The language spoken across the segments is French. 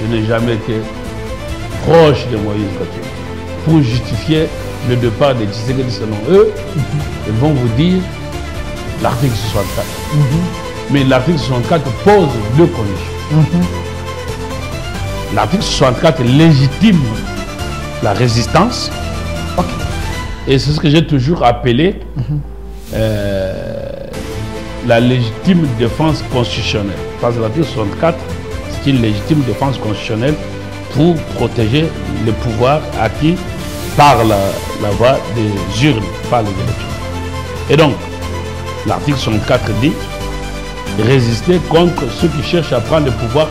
je n'ai jamais été proche de Moïse Katumbi. Pour justifier le départ des Tshisekedi selon eux, ils vont vous dire l'article 64. Mais l'article 64 pose deux conditions. L'article 64 légitime la résistance. Et c'est ce que j'ai toujours appelé la légitime défense constitutionnelle. Parce que l'article 64, c'est une légitime défense constitutionnelle pour protéger le pouvoir acquis par la voie des urnes, par les élections. Et donc, l'article 64 dit résister contre ceux qui cherchent à prendre le pouvoir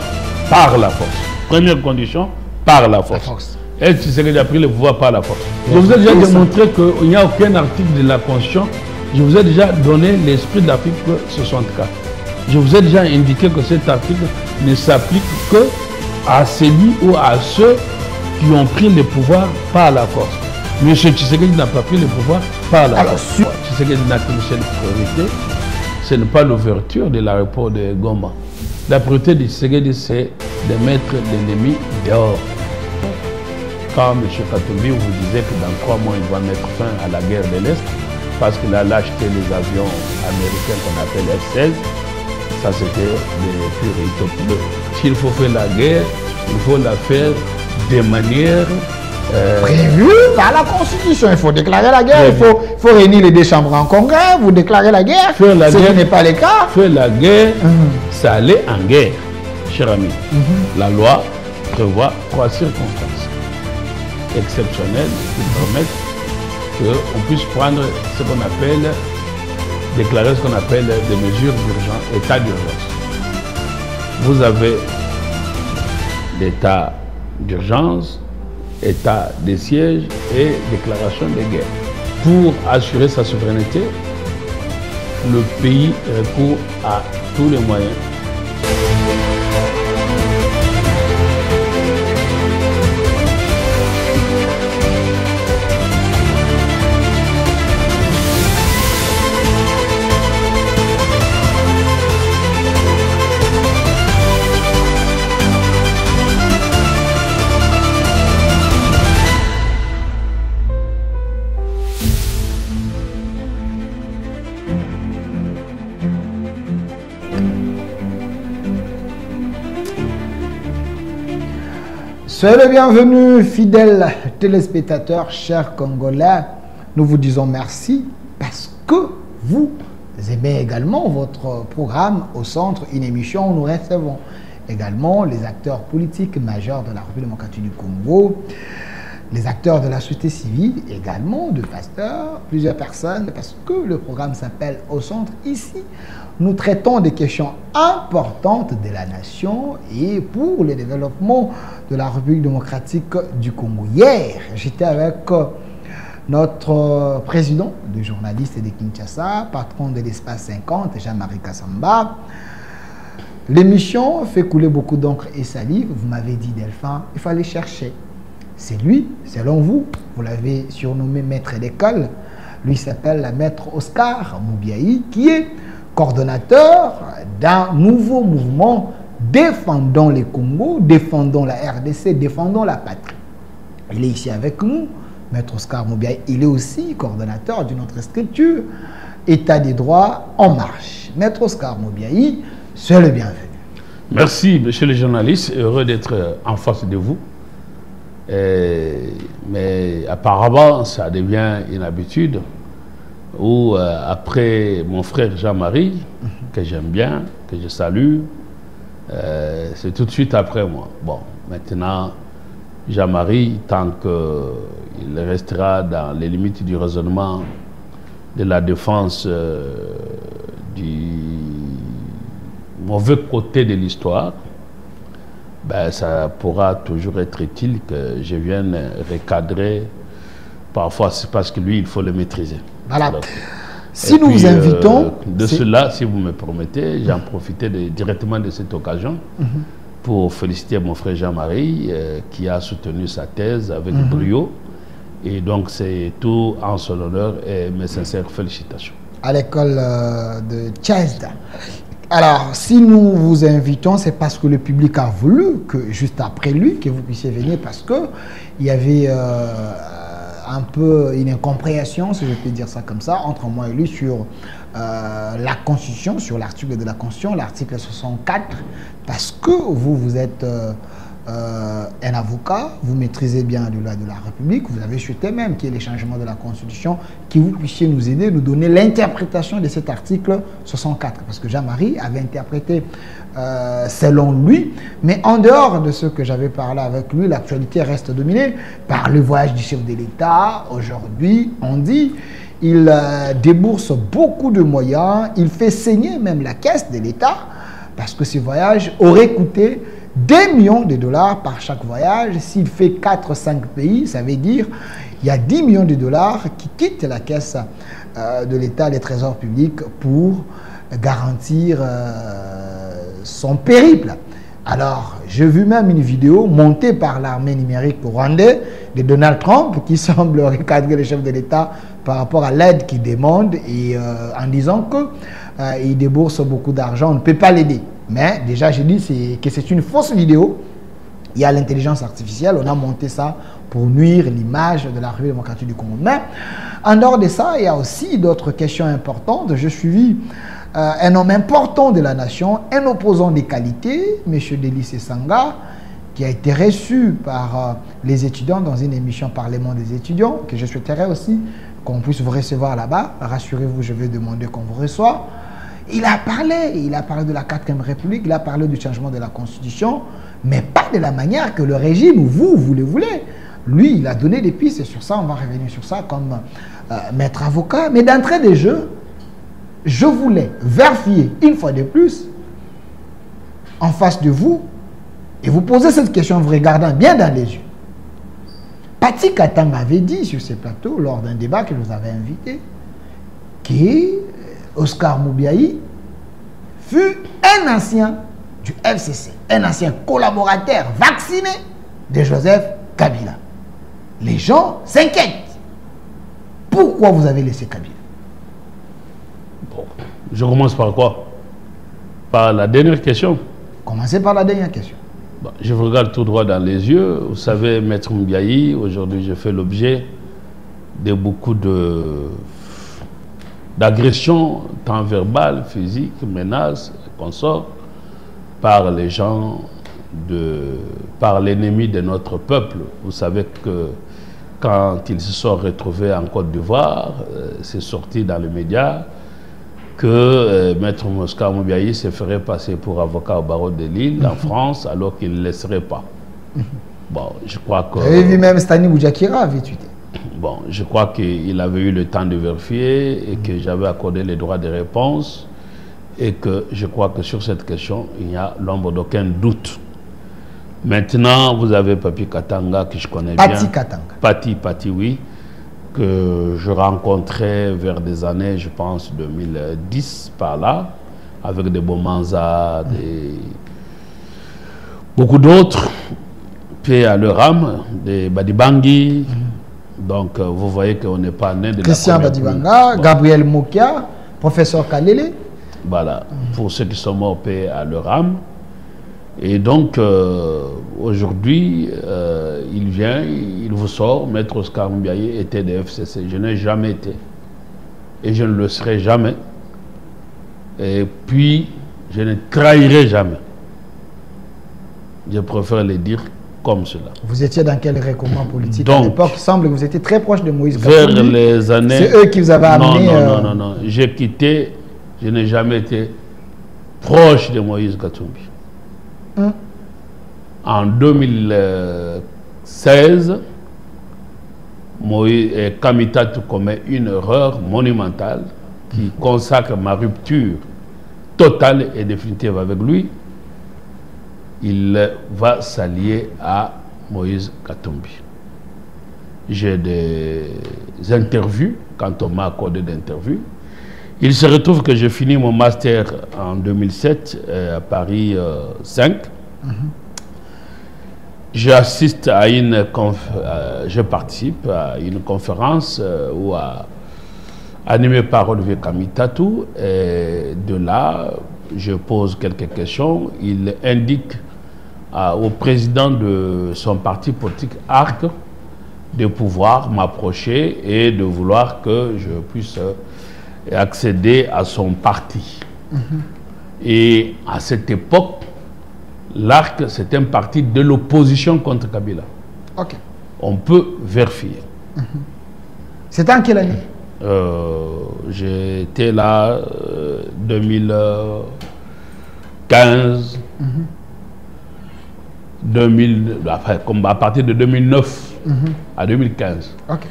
par la force. Première condition, par la force. Et tu sais que j'ai pris le pouvoir par la force. Je vous ai déjà démontré qu'il n'y a aucun article de la Constitution. Je vous ai déjà donné l'esprit de l'article 64. Je vous ai déjà indiqué que cet article ne s'applique que à celui ou à ceux qui ont pris le pouvoir par la force. M. Tshisekedi n'a pas pris le pouvoir par la force. Tshisekedi n'a qu'une seule priorité, ce n'est pas l'ouverture de l'aéroport de Goma. La priorité de Tshisekedi, c'est de mettre l'ennemi dehors. Quand M. Katumbi vous disait que dans 3 mois, il va mettre fin à la guerre de l'Est, parce qu'il a acheté les avions américains qu'on appelle F-16, ça c'était des purs utopies. S'il faut faire la guerre, il faut la faire de manière prévue par la Constitution. Il faut déclarer la guerre, il faut réunir les deux chambres en congrès, vous déclarez la guerre. Ce n'est pas le cas. Faire la guerre, ça allait en guerre, cher ami. La loi prévoit 3 circonstances exceptionnelles qui permettent qu'on puisse prendre ce qu'on appelle, déclarer ce qu'on appelle des mesures d'urgence, état d'urgence. Vous avez l'état d'urgence, état de siège et déclaration de guerre. Pour assurer sa souveraineté, le pays recourt à tous les moyens. Soyez le bienvenu, fidèles téléspectateurs, chers Congolais. Nous vous disons merci parce que vous aimez également votre programme Au Centre, une émission où nous recevons également les acteurs politiques majeurs de la République démocratique du Congo, les acteurs de la société civile, également de pasteurs, plusieurs personnes, parce que le programme s'appelle Au Centre. Ici, nous traitons des questions importantes de la nation et pour le développement de la République démocratique du Congo. Hier, j'étais avec notre président de journalistes de Kinshasa, patron de l'espace 50, Jean-Marie Kassamba. L'émission fait couler beaucoup d'encre et salive. Vous m'avez dit, Delphin, il fallait chercher. C'est lui, selon vous, vous l'avez surnommé maître d'école. Lui s'appelle la maître Oscar Moubiaï, qui est coordonnateur d'un nouveau mouvement défendant les Congo, défendant la RDC, défendant la patrie. Il est ici avec nous, maître Oscar Moubiaï. Il est aussi coordonnateur d'une autre structure, État des droits en marche. Maître Oscar Moubiaï, soyez le bienvenu. Merci, monsieur le journaliste, heureux d'être en face de vous. Mais apparemment, ça devient une habitude où après mon frère Jean-Marie, que j'aime bien, que je salue, c'est tout de suite après moi. Bon, maintenant, Jean-Marie, tant qu'il restera dans les limites du raisonnement de la défense du mauvais côté de l'histoire, ben, ça pourra toujours être utile que je vienne recadrer. Parfois, c'est parce que lui, il faut le maîtriser. Voilà. Alors, si nous vous invitons... de cela, si vous me permettez, j'en profitais directement de cette occasion pour féliciter mon frère Jean-Marie qui a soutenu sa thèse avec brio. Et donc, c'est tout en son honneur et mes sincères félicitations. À l'école de Tchèzda. Alors, si nous vous invitons, c'est parce que le public a voulu que juste après lui, que vous puissiez venir, parce que il y avait un peu une incompréhension, si je peux dire ça comme ça, entre moi et lui sur la Constitution, sur l'article de la Constitution, l'article 64, parce que vous êtes un avocat, vous maîtrisez bien la loi de la République, vous avez souhaité même qu'il y ait les changements de la Constitution, que vous puissiez nous aider, nous donner l'interprétation de cet article 64, parce que Jean-Marie avait interprété selon lui, mais en dehors de ce que j'avais parlé avec lui, l'actualité reste dominée par le voyage du chef de l'État. Aujourd'hui, on dit, il débourse beaucoup de moyens, il fait saigner même la caisse de l'État, parce que ce voyage aurait coûté des millions de dollars par chaque voyage. S'il fait 4-5 pays, ça veut dire il y a 10 millions de dollars qui quittent la caisse de l'État, les trésors publics, pour garantir son périple. Alors, j'ai vu même une vidéo montée par l'armée numérique rwandais de Donald Trump qui semble recadrer le chef de l'État par rapport à l'aide qu'il demande et en disant qu'il débourse beaucoup d'argent, on ne peut pas l'aider. Mais déjà, j'ai dit que c'est une fausse vidéo. Il y a l'intelligence artificielle, on a monté ça pour nuire l'image de la République démocratique du Congo. Mais en dehors de ça, il y a aussi d'autres questions importantes. J'ai suivi un homme important de la nation, un opposant de qualité, M. Délice Sanga, qui a été reçu par les étudiants dans une émission Parlement des étudiants, que je souhaiterais aussi qu'on puisse vous recevoir là-bas. Rassurez-vous, je vais demander qu'on vous reçoive. Il a parlé de la 4e République, il a parlé du changement de la Constitution, mais pas de la manière que le régime, vous le voulez. Lui, il a donné des pistes, et sur ça, on va revenir sur ça comme maître avocat. Mais d'entrée de jeu, je voulais vérifier une fois de plus, en face de vous, et vous poser cette question en vous regardant bien dans les yeux. Pati Katanga avait dit sur ce plateau, lors d'un débat que vous avez invité, qu'Oscar Moubiaï fut un ancien du FCC, un ancien collaborateur vacciné de Joseph Kabila. Les gens s'inquiètent. Pourquoi vous avez laissé Kabila? Bon, je commence par quoi? Par la dernière question. Commencez par la dernière question. Bon, je vous regarde tout droit dans les yeux. Vous savez, Maître Mbiayi, aujourd'hui, je fais l'objet de beaucoup d'agressions, tant verbales, physiques, menaces, consorts, par les gens, par l'ennemi de notre peuple. Vous savez que quand ils se sont retrouvés en Côte d'Ivoire, c'est sorti dans les médias que Maître Oscar Moubiaï se ferait passer pour avocat au barreau de Lille en France, alors qu'il ne le laisserait pas. Bon, je crois que... Vous vu même Stani Boudiakira avait tweeté. Bon, je crois qu'il avait eu le temps de vérifier et que j'avais accordé les droits de réponse et que je crois que sur cette question, il n'y a l'ombre d'aucun doute. Maintenant, vous avez Papi Katanga, que je connais bien. Pati Katanga. Pati, oui, que je rencontrais vers des années, je pense, 2010, par là, avec des Bomanza, beaucoup d'autres, puis à leur âme, des Badibangi. Donc, vous voyez qu'on n'est pas né de Christian Badibanga, bon. Gabriel Mokia, professeur Kalele. Voilà, pour ceux qui sont morts, paix à leur âme. Et donc, aujourd'hui, il vient, il vous sort, Maître Oscar Mbiaye était des FCC. Je n'ai jamais été. Et je ne le serai jamais. Et puis, je ne trahirai jamais. Je préfère le dire comme cela. Vous étiez dans quel recommand politique donc, à l'époque? Il semble que vous étiez très proche de Moïse Katumbi. Vers les années... C'est eux qui vous avaient amené... Non. J'ai quitté, je n'ai jamais été proche de Moïse Katumbi. En 2016, Kamitatou commet une erreur monumentale qui consacre ma rupture totale et définitive avec lui. Il va s'allier à Moïse Katumbi. J'ai des interviews, quand on m'a accordé d'interviews. Il se retrouve que j'ai fini mon master en 2007 à Paris 5. J'assiste à je participe à une conférence animée par Olivier Kamitatou. Et de là, je pose quelques questions, il indique au président de son parti politique ARC de pouvoir m'approcher et de vouloir que je puisse accéder à son parti. Et à cette époque, l'ARC, c'est un parti de l'opposition contre Kabila. Ok. On peut vérifier. C'était en quelle année? J'étais là 2015, 2000, enfin, comme à partir de 2009 à 2015. Ok.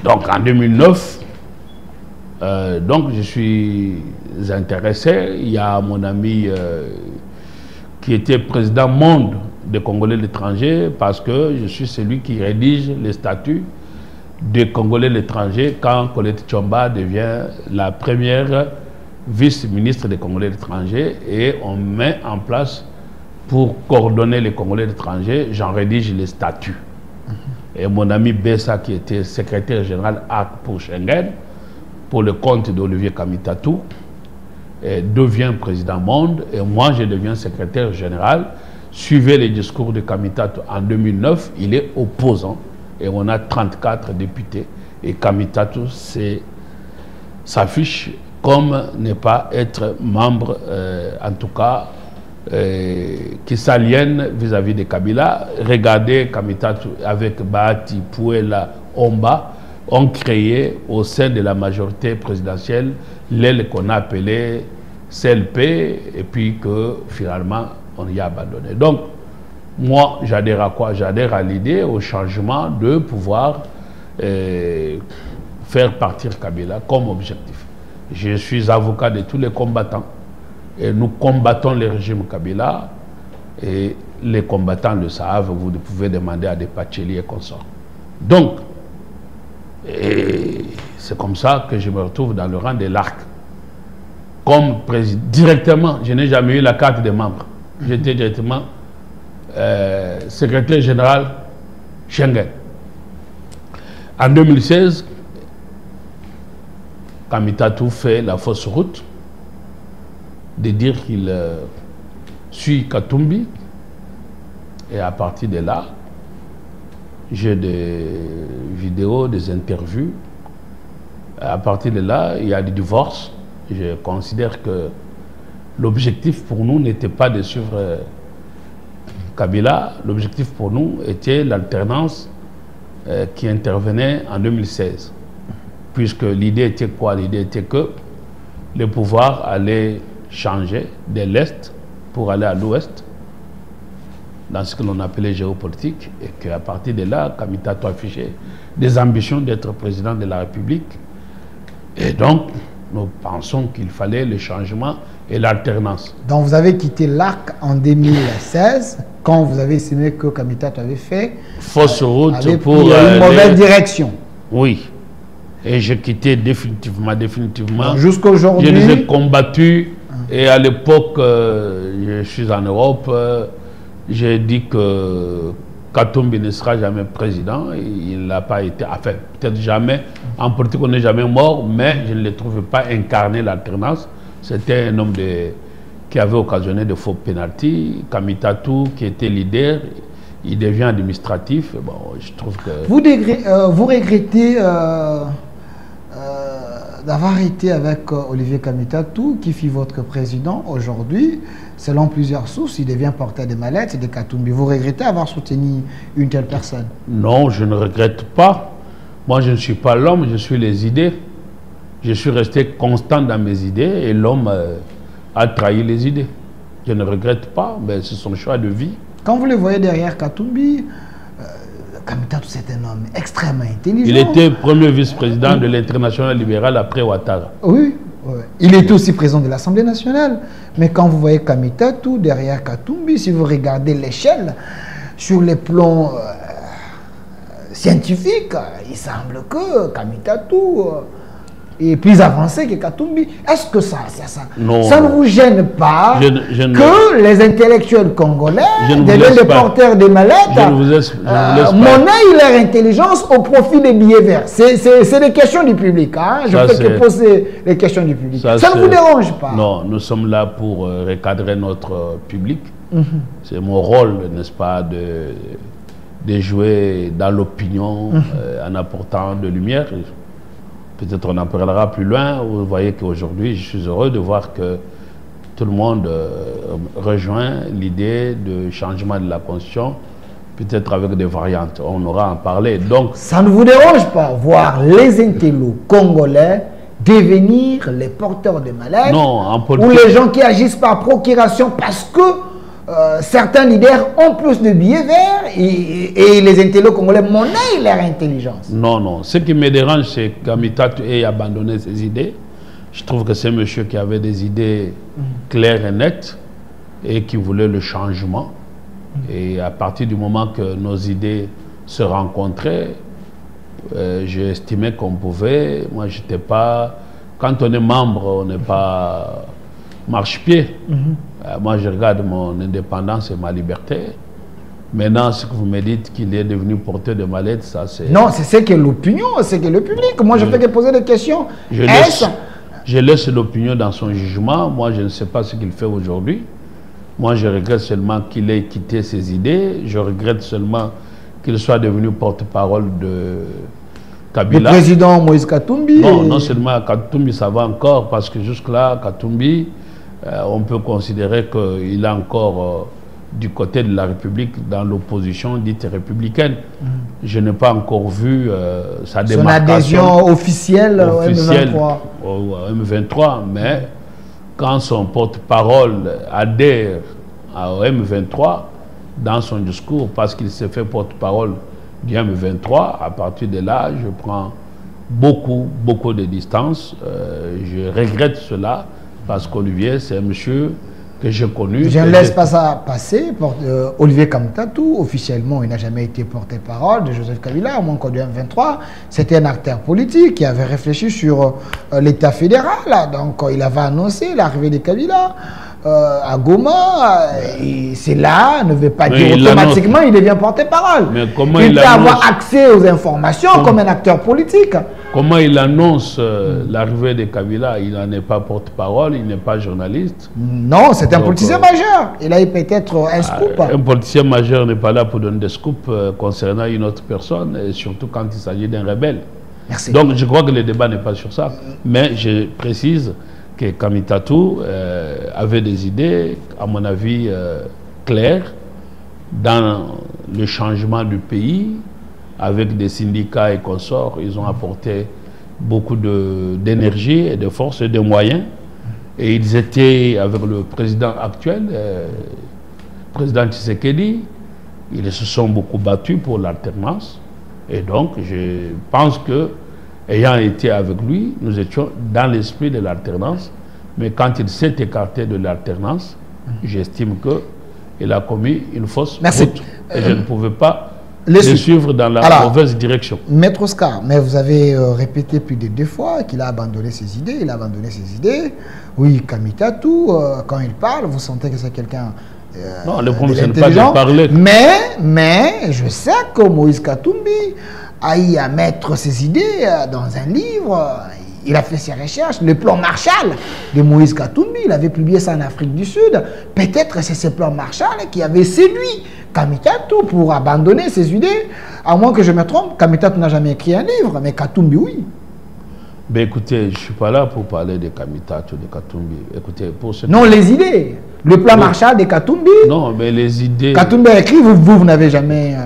Donc en 2009, donc je suis intéressé. Il y a mon ami qui était président monde des Congolais de l'étranger, parce que je suis celui qui rédige les statuts des Congolais de l'étranger quand Colette Tchomba devient la première vice-ministre des Congolais de l'étranger, et on met en place pour coordonner les Congolais de l'étranger, j'en rédige les statuts. Et mon ami Bessa, qui était secrétaire général pour Schengen, pour le compte d'Olivier Kamitatou, devient président monde, et moi je deviens secrétaire général. Suivez les discours de Kamitatou en 2009, il est opposant, et on a 34 députés, et Kamitatou s'affiche comme ne pas être membre, en tout cas, qui s'aliène vis-à-vis de Kabila. Regardez Kamitatou avec Bahati, Pouela, Omba, ont créé au sein de la majorité présidentielle l'aile qu'on a appelée CLP, et puis que finalement on y a abandonné. Donc moi j'adhère à quoi? J'adhère à l'idée, au changement, de pouvoir faire partir Kabila comme objectif. Je suis avocat de tous les combattants, et nous combattons le régime Kabila, et les combattants le savent, vous pouvez demander à des Pacheli et consorts. Donc c'est comme ça que je me retrouve dans le rang de l'ARC. Comme président, directement, je n'ai jamais eu la carte des membres. J'étais directement secrétaire général Schengen. En 2016, Kamitatou fait la fausse route de dire qu'il suit Katumbi, et à partir de là, j'ai des vidéos, des interviews. À partir de là, il y a des divorces. Je considère que l'objectif pour nous n'était pas de suivre Kabila. L'objectif pour nous était l'alternance qui intervenait en 2016. Puisque l'idée était quoi? L'idée était que le pouvoir allait changer de l'Est pour aller à l'Ouest, dans ce que l'on appelait géopolitique, et qu'à partir de là, Kamitatou affichait des ambitions d'être président de la République. Et donc, nous pensons qu'il fallait le changement et l'alternance. Donc vous avez quitté l'ARC en 2016, quand vous avez estimé que Kamitatou avait fait fausse route pour une mauvaise direction. Oui. Et j'ai quitté définitivement. Jusqu'à aujourd'hui. Je les ai combattus, et à l'époque, je suis en Europe, j'ai dit que Katumbi ne sera jamais président. Il n'a pas été, enfin, peut-être jamais. En politique, on n'est jamais mort, mais je ne le trouvais pas incarner l'alternance. C'était un homme qui avait occasionné de faux pénaltys. Kamitatou, qui était leader, il devient administratif. Bon, je trouve que... Vous regrettez d'avoir été avec Olivier Kamitatou, qui fut votre président aujourd'hui. Selon plusieurs sources, il devient porteur des mallettes de Katumbi. Vous regrettez avoir soutenu une telle personne? Non, je ne regrette pas. Moi, je ne suis pas l'homme, je suis les idées. Je suis resté constant dans mes idées, et l'homme a trahi les idées. Je ne regrette pas, mais c'est son choix de vie. Quand vous le voyez derrière Katumbi, Kamitatou, c'est un homme extrêmement intelligent. Il était premier vice-président de l'Internationale libérale après Ouattara. Oui, il était aussi président de l'Assemblée nationale. Mais quand vous voyez Kamitatou derrière Katumbi, si vous regardez l'échelle, sur les plans scientifiques, il semble que Kamitatou et plus avancé que Katumbi. Est-ce que ça ne vous gêne pas que les intellectuels congolais deviennent des porteurs de mallettes, monnaient leur intelligence au profit des billets verts? C'est des questions du public. Hein? Je peux te poser les questions du public. Ça ne vous dérange pas? Non, nous sommes là pour recadrer notre public. C'est mon rôle, n'est-ce pas, de jouer dans l'opinion en apportant de lumière. Peut-être on en parlera plus loin. Vous voyez qu'aujourd'hui, je suis heureux de voir que tout le monde rejoint l'idée de changement de la Constitution, peut-être avec des variantes. On aura à en parler. Donc, ça ne vous dérange pas voir les intellos congolais devenir les porteurs de mallettes, ou les gens qui agissent par procuration parce que certains leaders ont plus de billets verts et les intellectuels congolais monnaient leur intelligence? Non. Ce qui me dérange, c'est qu'Amitatu ait abandonné ses idées. Je trouve que c'est un monsieur qui avait des idées claires et nettes et qui voulait le changement. Et à partir du moment que nos idées se rencontraient, j'ai estimé qu'on pouvait. Moi, j'étais pas... Quand on est membre, on n'est pas marche-pied. Moi, je regarde mon indépendance et ma liberté. Maintenant, ce que vous me dites qu'il est devenu porteur de mallettes, ça c'est... Non, c'est ce que l'opinion, c'est que le public. Moi, je fais que poser des questions. Je laisse l'opinion dans son jugement. Moi, je ne sais pas ce qu'il fait aujourd'hui. Moi, je regrette seulement qu'il ait quitté ses idées. Je regrette seulement qu'il soit devenu porte-parole de Kabila. Le président Moïse Katumbi. Non seulement Katumbi, ça va encore, parce que jusque-là, Katumbi... on peut considérer qu'il est encore du côté de la République, dans l'opposition dite républicaine. Je n'ai pas encore vu sa démarcation. Son adhésion officielle au M23. Au M23, mais quand son porte-parole adhère au M23, dans son discours, parce qu'il s'est fait porte-parole du M23, à partir de là, je prends beaucoup de distance. Je regrette cela. Parce qu'Olivier, c'est un monsieur que j'ai connu. Je ne laisse pas ça passer. Olivier Kamtatou, officiellement, il n'a jamais été porte-parole de Joseph Kabila, au moins qu'au M23. C'était un acteur politique qui avait réfléchi sur l'État fédéral. Donc, il avait annoncé l'arrivée de Kabila à Goma. C'est là, ne veut pas dire automatiquement, il devient porte-parole. Mais comment il peut avoir accès aux informations comme un acteur politique. Comment il annonce l'arrivée de Kabila? Il n'en est pas porte-parole, il n'est pas journaliste. Non, c'est un politicien majeur. Il a peut-être un scoop. Un politicien majeur n'est pas là pour donner des scoops concernant une autre personne, et surtout quand il s'agit d'un rebelle. Merci. Donc je crois que le débat n'est pas sur ça. Mais je précise que Kamitatou avait des idées, à mon avis, claires dans le changement du pays. Avec des syndicats et consorts, ils ont apporté beaucoup d'énergie et de force et de moyens. Et ils étaient avec le président actuel, le président Tshisekedi. Ils se sont beaucoup battus pour l'alternance. Et donc, je pense que, ayant été avec lui, nous étions dans l'esprit de l'alternance. Mais quand il s'est écarté de l'alternance, j'estime qu'il a commis une fausse route. Et je ne pouvais pas les suivre dans la mauvaise direction. Maître Oscar, mais vous avez répété plus de 2 fois qu'il a abandonné ses idées. Il a abandonné ses idées. Oui, Kamitatou, quand il parle, vous sentez que c'est quelqu'un non, le problème, c'est ne pas de parler. Mais je sais que Moïse Katumbi a eu à mettre ses idées dans un livre. Il a fait ses recherches. Le plan Marshall de Moïse Katumbi, il avait publié ça en Afrique du Sud. Peut-être c'est ce plan Marshall qui avait séduit Kamitatou pour abandonner ses idées. À moins que je me trompe, Kamitatou n'a jamais écrit un livre, mais Katumbi, oui. Ben écoutez, je ne suis pas là pour parler de Kamitatou, de Katumbi. Écoutez, pour ce non, les idées. Le plan Marshall de Katumbi. Non, mais les idées... Katumbi a écrit, vous n'avez jamais,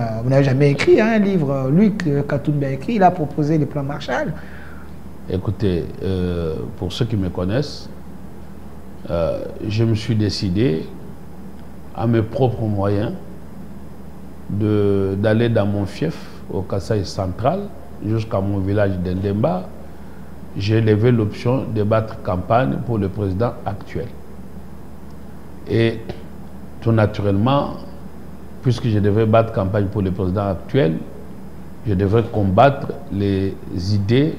écrit un livre. Lui, Katumbi a écrit, il a proposé le plan Marshall. Écoutez, pour ceux qui me connaissent, je me suis décidé, à mes propres moyens, d'aller dans mon fief, au Kasaï central, jusqu'à mon village d'Endemba. J'ai levé l'option de battre campagne pour le président actuel. Et tout naturellement, puisque je devais battre campagne pour le président actuel, je devrais combattre les idées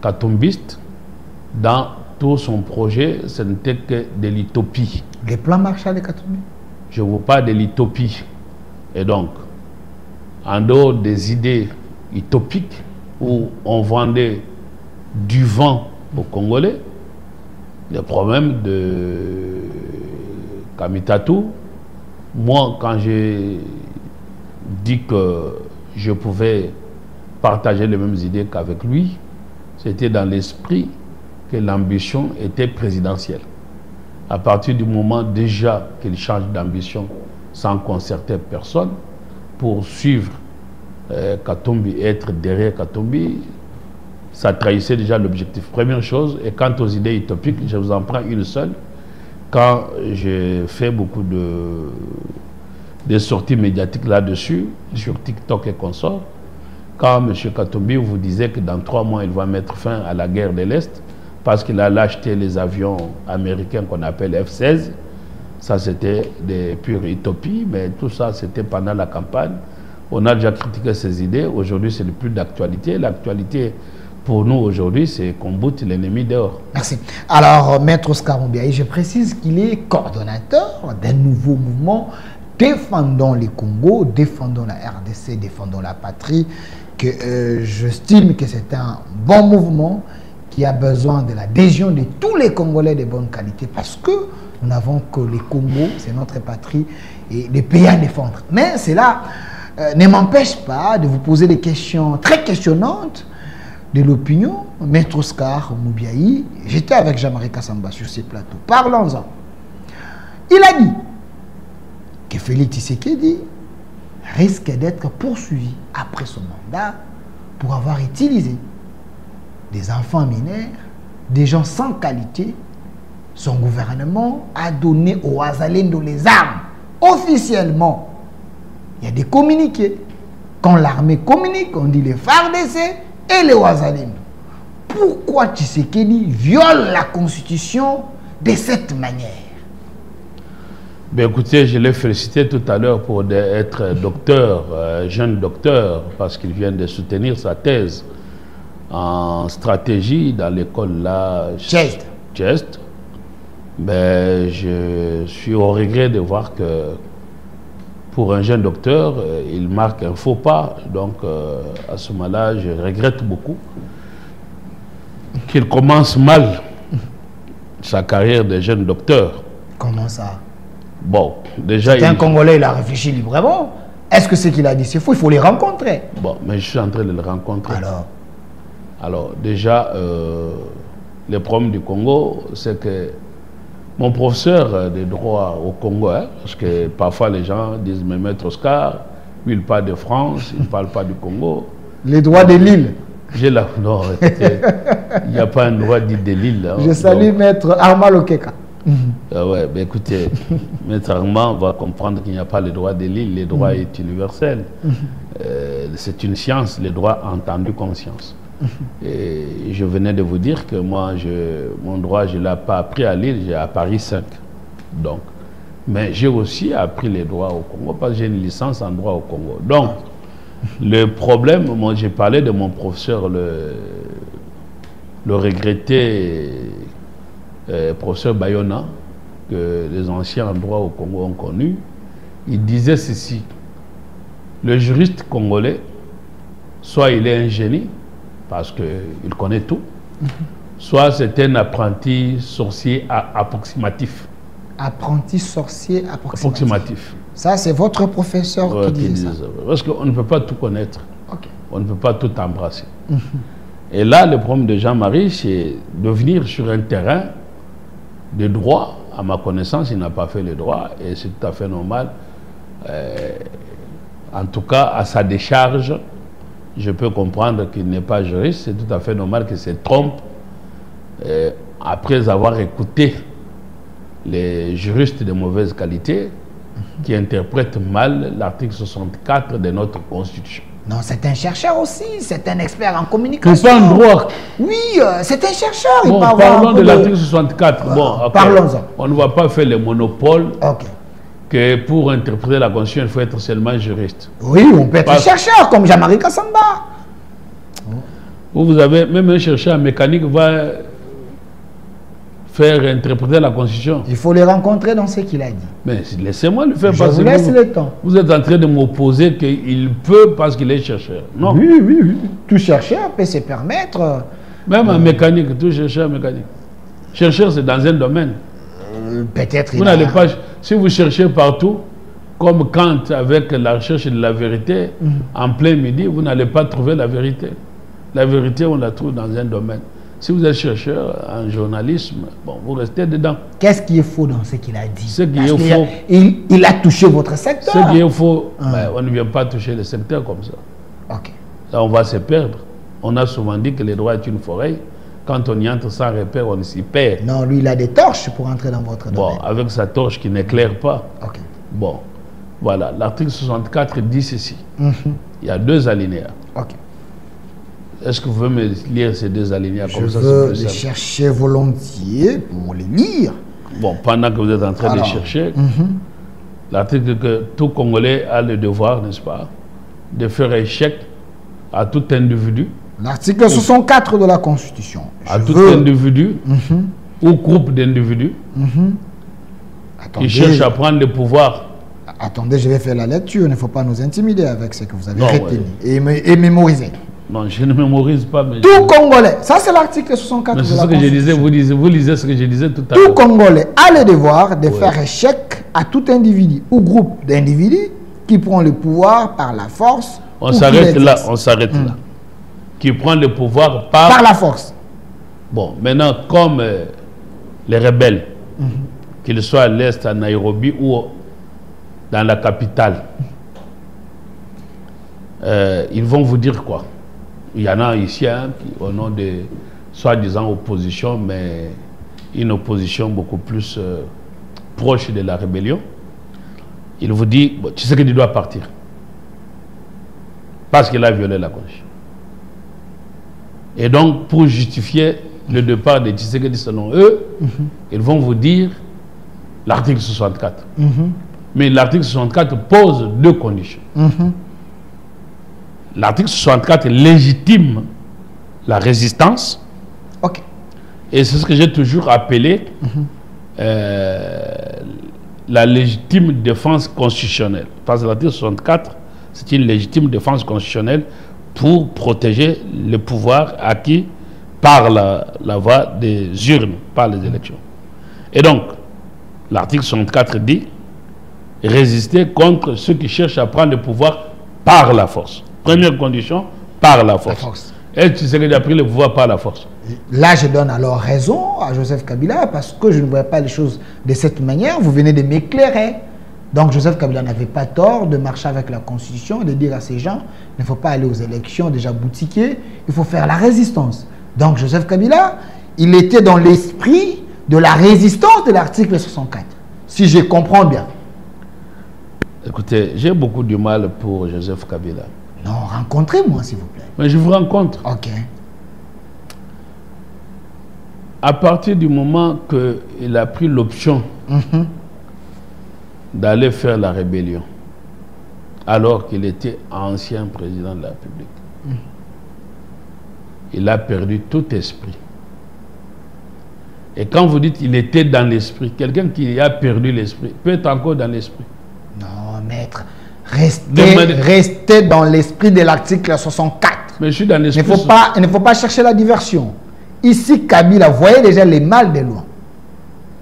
katumbistes dans tout son projet, ce n'était que de l'utopie. Les plans Marshall et Katumbi. Je vous parle de l'utopie. Et donc, en dehors des idées utopiques où on vendait du vent aux Congolais, les problèmes de Kamitatou, moi, quand j'ai dit que je pouvais partager les mêmes idées qu'avec lui, c'était dans l'esprit que l'ambition était présidentielle. À partir du moment déjà qu'il change d'ambition sans concerter personne, pour suivre Katumbi et être derrière Katumbi, ça trahissait déjà l'objectif. Première chose, et quant aux idées utopiques, je vous en prends une seule. Quand j'ai fait beaucoup de sorties médiatiques là-dessus, sur TikTok et consorts, quand M. Katumbi vous disait que dans 3 mois, il va mettre fin à la guerre de l'Est, parce qu'il a acheté les avions américains qu'on appelle F-16, ça c'était des pures utopies, mais tout ça c'était pendant la campagne. On a déjà critiqué ces idées, aujourd'hui c'est plus d'actualité. L'actualité pour nous aujourd'hui, c'est qu'on boute l'ennemi dehors. Merci. Alors, Maître Oscar Moubiaï, je précise qu'il est coordonnateur d'un nouveau mouvement défendant les Congos, défendant la RDC, défendant la patrie, que j'estime que c'est un bon mouvement qui a besoin de l'adhésion de tous les Congolais de bonne qualité, parce que nous n'avons que les Congos, c'est notre patrie, et les pays à défendre. Mais cela ne m'empêche pas de vous poser des questions très questionnantes de l'opinion. Maître Oscar Moubiaï, j'étais avec Jean-Marie Kassamba sur ces plateaux, parlons-en. Il a dit que Félix Tshisekedi risque d'être poursuivi après son mandat pour avoir utilisé des enfants mineurs, des gens sans qualité. Son gouvernement a donné aux Wazalendo les armes officiellement. Il y a des communiqués. Quand l'armée communique, on dit les FARDC et les Wazalendo. Pourquoi Tshisekedi viole la constitution de cette manière? Bien, écoutez, je l'ai félicité tout à l'heure pour être docteur, jeune docteur, parce qu'il vient de soutenir sa thèse en stratégie dans l'école là. Chest. Ben, je suis au regret de voir que pour un jeune docteur, il marque un faux pas. Donc, à ce moment-là, je regrette beaucoup qu'il commence mal sa carrière de jeune docteur. Comment ça? Bon, déjà... C'est un Congolais, il a réfléchi librement. Est-ce que ce qu'il a dit, c'est faux? Il faut les rencontrer. Bon, mais je suis en train de le rencontrer. Alors, déjà, le problème du Congo, c'est que mon professeur de droit au Congo, hein, parce que parfois les gens disent, mais Maître Oscar, lui, il parle de France, il ne parle pas du Congo. Les droits de l'île. Non, il n'y a pas un droit dit de l'île. Hein, je salue donc, Maître Armand Lokeka. Ouais, ben écoutez, Maître Armand va comprendre qu'il n'y a pas le droit de l'île, le droit est universel. C'est une science, le droit entendu comme science. Et je venais de vous dire que moi, mon droit, je ne l'ai pas appris à Lille, j'ai à Paris 5. Donc, mais j'ai aussi appris les droits au Congo, parce que j'ai une licence en droit au Congo. Donc, le problème, moi j'ai parlé de mon professeur, le regretté professeur Bayona, que les anciens en droit au Congo ont connu. Il disait ceci: le juriste congolais, soit il est un génie, parce qu'il connaît tout, soit c'est un apprenti sorcier approximatif. Apprenti sorcier approximatif. Ça, c'est votre professeur qui disait ça. Parce qu'on ne peut pas tout connaître. On ne peut pas tout embrasser. Et là, le problème de Jean-Marie, c'est de venir sur un terrain de droit. À ma connaissance, il n'a pas fait le droit, et c'est tout à fait normal. En tout cas, à sa décharge, je peux comprendre qu'il n'est pas juriste. C'est tout à fait normal qu'il se trompe après avoir écouté les juristes de mauvaise qualité qui interprètent mal l'article 64 de notre Constitution. Non, c'est un chercheur aussi, c'est un expert en communication. C'est pas un droit. Oui, c'est un chercheur. Bon, parlons de l'article 64. Bon, okay. Parlons-en. On ne va pas faire le monopole que pour interpréter la Constitution, il faut être seulement juriste. Oui, on peut être chercheur, comme Jean-Marie Kassamba. Vous avez même un chercheur en mécanique va faire interpréter la Constitution. Il faut les rencontrer dans ce qu'il a dit. Mais laissez-moi le faire. Je vous laisse le temps. Vous êtes en train de m'opposer qu'il peut parce qu'il est chercheur. Non. Oui, oui, oui. Tout chercheur peut se permettre. Même en mécanique, tout chercheur en mécanique. Chercheur, c'est dans un domaine. Peut-être. Vous n'allez pas. Si vous cherchez partout, comme Kant avec la recherche de la vérité, en plein midi, vous n'allez pas trouver la vérité. La vérité, on la trouve dans un domaine. Si vous êtes chercheur en journalisme, bon, vous restez dedans. Qu'est-ce qui est faux dans ce qu'il a dit? Ce qui est faux. Il a touché votre secteur. Ce qui est faux, ben, on ne vient pas toucher le secteur comme ça. Ok. Là, on va se perdre. On a souvent dit que le droit est une forêt. Quand on y entre sans repère, on s'y perd. Non, lui, il a des torches pour entrer dans votre domaine. Bon, avec sa torche qui n'éclaire pas. Ok. Bon, voilà. L'article 64 dit ceci. Il y a 2 alinéas. Ok. Est-ce que vous pouvez me lire ces 2 alinéas comme ça? Je veux les chercher volontiers pour les lire. Bon, pendant que vous êtes en train de les chercher, l'article que tout Congolais a le devoir, n'est-ce pas, de faire échec à tout individu. L'article 64 de la Constitution. À tout individu ou groupe d'individus qui cherchent à prendre le pouvoir. Attendez, je vais faire la lecture. Il ne faut pas nous intimider avec ce que vous avez retenu et mémoriser. Non, je ne mémorise pas. Mais tout Congolais, ça c'est l'article 64 de la Constitution. C'est ce que je disais, vous lisez ce que je disais tout à l'heure. Tout Congolais a le devoir de faire échec à tout individu ou groupe d'individus qui prend le pouvoir par la force. On s'arrête là, on s'arrête là. Qui prend le pouvoir par la force. Bon, maintenant, comme les rebelles, qu'ils soient à l'est, à Nairobi ou dans la capitale, ils vont vous dire quoi? Il y en a ici qui, au nom de soi-disant opposition, mais une opposition beaucoup plus proche de la rébellion. Il vous dit, bon, tu sais qu'il doit partir. Parce qu'il a violé la Constitution. Et donc, pour justifier le départ de Tshisekedi selon eux, ils vont vous dire l'article 64. Mais l'article 64 pose 2 conditions. L'article 64 légitime la résistance. Ok. Et c'est ce que j'ai toujours appelé la légitime défense constitutionnelle. Parce que l'article 64, c'est une légitime défense constitutionnelle pour protéger le pouvoir acquis par la voie des urnes, par les élections. Et donc, l'article 64 dit résister contre ceux qui cherchent à prendre le pouvoir par la force. Première condition, par la force. Et tu sais qu'il a pris le pouvoir par la force. Là, je donne alors raison à Joseph Kabila parce que je ne vois pas les choses de cette manière. Vous venez de m'éclairer. Donc, Joseph Kabila n'avait pas tort de marcher avec la Constitution et de dire à ces gens, il ne faut pas aller aux élections déjà boutiquées, il faut faire la résistance. Donc, Joseph Kabila, il était dans l'esprit de la résistance de l'article 64, si je comprends bien. Écoutez, j'ai beaucoup de mal pour Joseph Kabila. Non, rencontrez-moi, s'il vous plaît. Mais je vous rencontre. Ok. À partir du moment qu'il a pris l'option d'aller faire la rébellion, alors qu'il était ancien président de la République, il a perdu tout esprit. Et quand vous dites qu'il était dans l'esprit, quelqu'un qui a perdu l'esprit peut être encore dans l'esprit. Non, maître. Restez dans l'esprit de l'article 64. Mais je suis dans l'esprit. Il ne faut pas chercher la diversion. Ici, Kabila voyait déjà les mal de loin.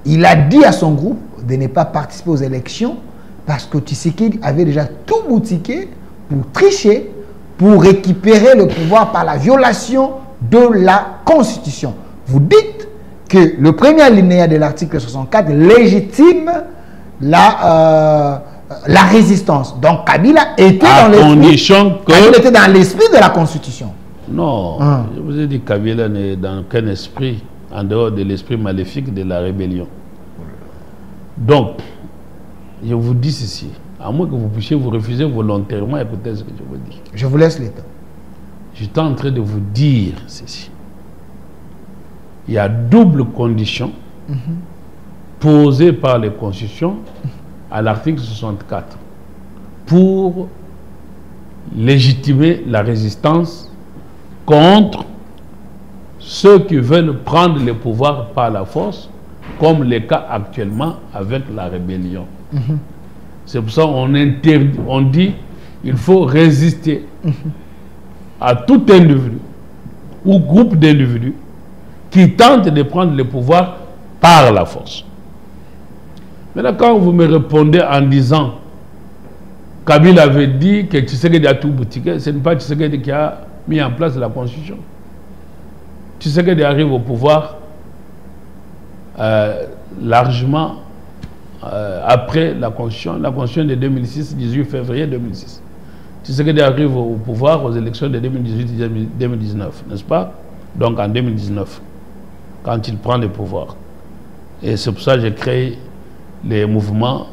Il a dit à son groupe de ne pas participer aux élections parce que Tshisekedi avait déjà tout boutiqué pour tricher, pour récupérer le pouvoir par la violation de la Constitution. Vous dites que le premier alinéa de l'article 64 légitime la résistance. Donc Kabila était dans l'esprit de la Constitution. Non, je vous ai dit que Kabila n'est dans aucun esprit en dehors de l'esprit maléfique de la rébellion. Donc, je vous dis ceci, à moins que vous puissiez vous refuser volontairement, écoutez ce que je vous dis. Je vous laisse le temps. Je suis en train de vous dire ceci. Il y a double condition posée par les constitutions à l'article 64 pour légitimer la résistance contre ceux qui veulent prendre le pouvoir par la force comme le cas actuellement avec la rébellion. C'est pour ça qu'on dit qu'il faut résister à tout individu ou groupe d'individus qui tentent de prendre le pouvoir par la force. Maintenant, quand vous me répondez en disant Kabila avait dit que Tshisekedi a tout boutiqué, ce n'est pas Tshisekedi qui a mis en place la constitution. Tshisekedi arrive au pouvoir largement après la constitution de 2006, 18 février 2006. Tshisekedi arrive au pouvoir aux élections de 2018-2019, n'est-ce pas? Donc en 2019, quand il prend le pouvoir. Et c'est pour ça que j'ai créé les mouvements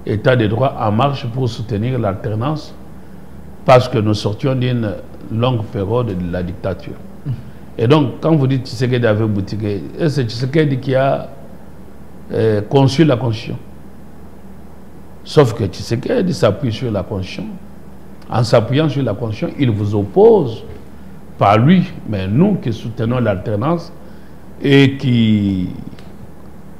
État de droit en marche pour soutenir l'alternance, parce que nous sortions d'une longue période de la dictature. Et donc, quand vous dites Tshisekedi avait boutiqué, c'est Tshisekedi qui a conçu la Constitution. Sauf que Tshisekedi s'appuie sur la Constitution. En s'appuyant sur la Constitution, il vous oppose, pas lui, mais nous qui soutenons l'alternance et qui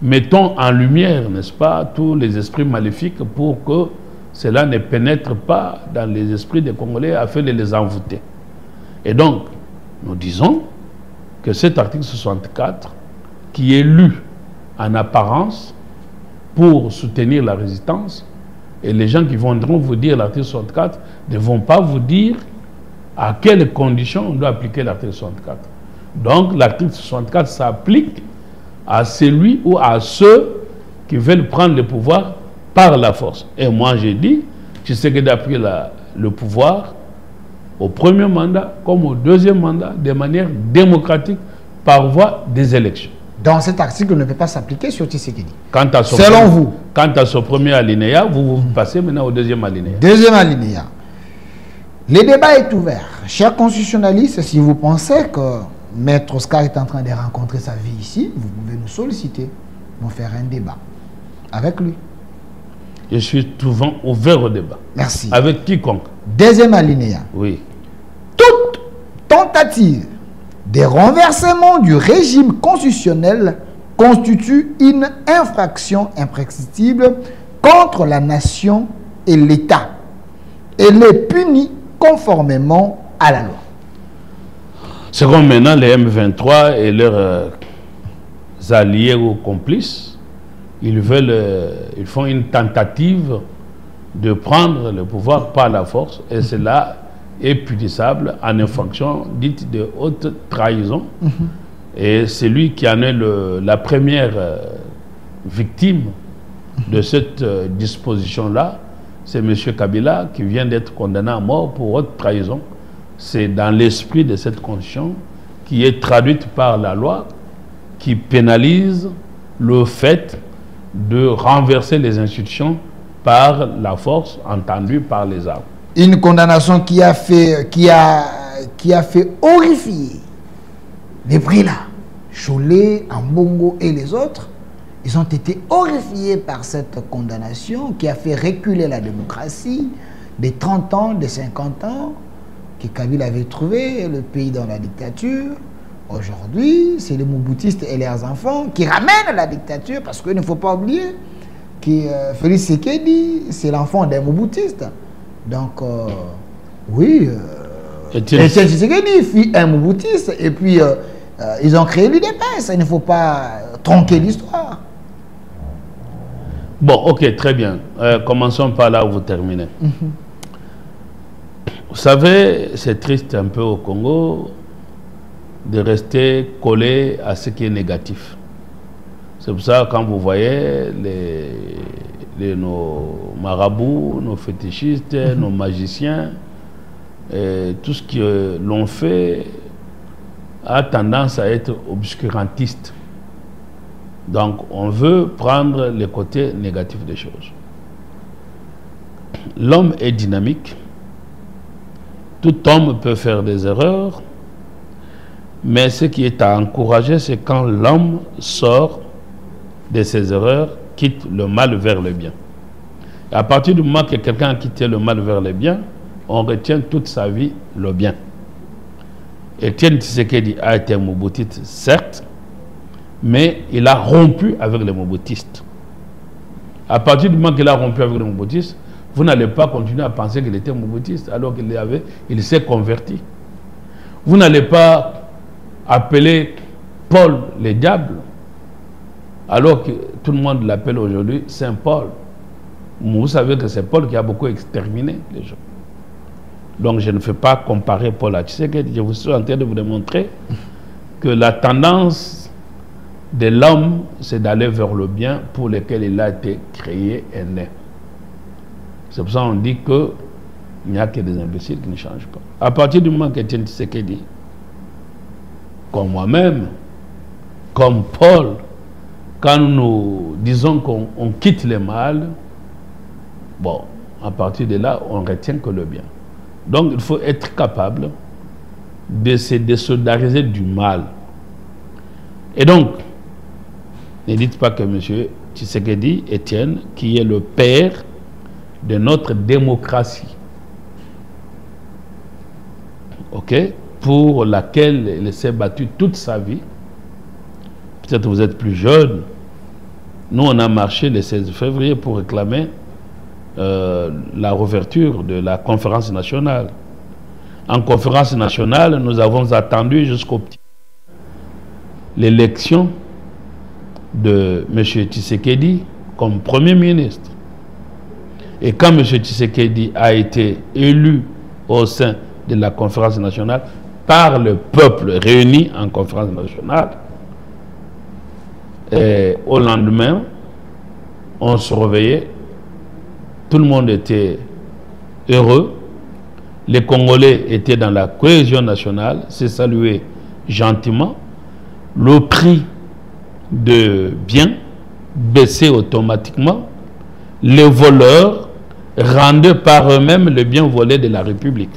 mettons en lumière, n'est-ce pas, tous les esprits maléfiques pour que cela ne pénètre pas dans les esprits des Congolais afin de les envoûter. Et donc, nous disons que cet article 64, qui est lu en apparence pour soutenir la résistance, et les gens qui viendront vous dire l'article 64 ne vont pas vous dire à quelles conditions on doit appliquer l'article 64. Donc, l'article 64 s'applique à celui ou à ceux qui veulent prendre le pouvoir par la force. Et moi, j'ai dit, tu sais que d'appuyer le pouvoir au premier mandat comme au deuxième mandat de manière démocratique par voie des élections. Donc cet article ne peut pas s'appliquer sur Tshisekedi. Selon vous. Quant à ce premier alinéa, vous passez maintenant au deuxième alinéa. Deuxième alinéa. Le débat est ouvert. Chers constitutionnalistes, si vous pensez que Maître Oscar est en train de rencontrer sa vie ici, vous pouvez nous solliciter pour faire un débat avec lui. Je suis souvent ouvert au débat. Merci. Avec quiconque. Deuxième alinéa. Oui. Toute tentative de renversement du régime constitutionnel constitue une infraction imprescriptible contre la nation et l'État. Elle est punie conformément à la loi. C'est comme maintenant les M23 et leurs alliés ou complices, ils font une tentative de prendre le pouvoir par la force, et cela est punissable en infraction dite de haute trahison. Et celui qui en est la première victime de cette disposition-là, c'est M. Kabila, qui vient d'être condamné à mort pour haute trahison. C'est dans l'esprit de cette constitution qui est traduite par la loi, qui pénalise le fait de renverser les institutions par la force, entendue par les armes. Une condamnation qui a fait horrifier les Brila, Cholet, Ambongo et les autres. Ils ont été horrifiés par cette condamnation qui a fait reculer la démocratie des 30 ans, des 50 ans que Kabila avait trouvé le pays dans la dictature. Aujourd'hui, c'est les Mobutistes et leurs enfants qui ramènent la dictature, parce qu'il ne faut pas oublier que Félix Tshisekedi, c'est l'enfant des Mobutistes. Donc, oui, Etienne Tshisekedi fut un Mobutiste, et puis ils ont créé l'UDPS. Il ne faut pas tronquer l'histoire. Bon, ok, très bien. Commençons par là où vous terminez. Vous savez, c'est triste un peu au Congo de rester collé à ce qui est négatif. C'est pour ça, quand vous voyez nos marabouts, nos fétichistes, nos magiciens, tout ce qu'ils l'ont fait a tendance à être obscurantiste. Donc, on veut prendre le côté négatif des choses. L'homme est dynamique. Tout homme peut faire des erreurs, mais ce qui est à encourager, c'est quand l'homme sort de ses erreurs, quitte le mal vers le bien. Et à partir du moment que quelqu'un a quitté le mal vers le bien, on retient toute sa vie le bien. Etienne Tshisekedi a été un Moboutiste, certes, mais il a rompu avec les mobutistes. À partir du moment qu'il a rompu avec les mobutistes, vous n'allez pas continuer à penser qu'il était mobutiste alors qu'il s'est converti. Vous n'allez pas appeler Paul le diable alors que tout le monde l'appelle aujourd'hui Saint Paul. Vous savez que c'est Paul qui a beaucoup exterminé les gens. Donc je ne fais pas comparer Paul à Tshisekedi. Je vous suis en train de vous démontrer que la tendance de l'homme, c'est d'aller vers le bien pour lequel il a été créé et né. C'est pour ça qu'on dit qu'il n'y a que des imbéciles qui ne changent pas. À partir du moment qu'Étienne Tshisekedi, comme moi-même, comme Paul, quand nous disons qu'on quitte le mal, bon, à partir de là, on retient que le bien. Donc, il faut être capable de se désolidariser du mal. Et donc, ne dites pas que M. Tshisekedi, Étienne, qui est le père de notre démocratie, ok, pour laquelle il s'est battu toute sa vie. Peut-être vous êtes plus jeune. Nous, on a marché le 16 février pour réclamer la réouverture de la conférence nationale. En conférence nationale, nous avons attendu jusqu'au l'élection de M. Tshisekedi comme Premier ministre. Et quand M. Tshisekedi a été élu au sein de la conférence nationale par le peuple réuni en conférence nationale, et au lendemain, on se réveillait, tout le monde était heureux, les Congolais étaient dans la cohésion nationale, se saluaient gentiment, le prix de biens baissait automatiquement, les voleurs rendaient par eux-mêmes le bien volé de la République.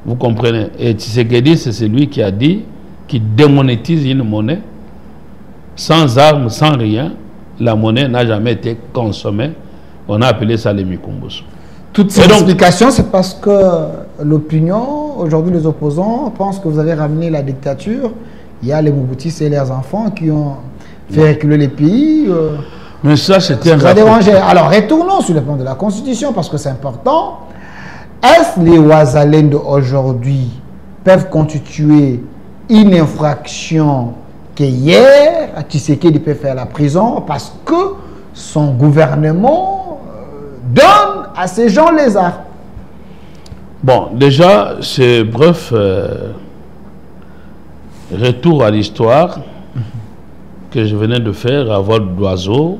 Vous comprenez? Et Tshisekedi, c'est celui qui a dit, qui démonétise une monnaie, sans armes, sans rien, la monnaie n'a jamais été consommée. On a appelé ça les Mikumbusu. Toutes ces explications, c'est parce que l'opinion, aujourd'hui les opposants, pensent que vous avez ramené la dictature. Il y a les Mobutistes et leurs enfants qui ont fait reculer les pays. Mais ça, c'était un dérangé. Alors, retournons sur le plan de la Constitution, parce que c'est important. Est-ce les Ouazalènes d'aujourd'hui peuvent constituer une infraction qu'hier, Tshisekedi peut faire la prison parce que son gouvernement donne à ces gens les armes? Bon, déjà, ce bref retour à l'histoire que je venais de faire à vol d'oiseau,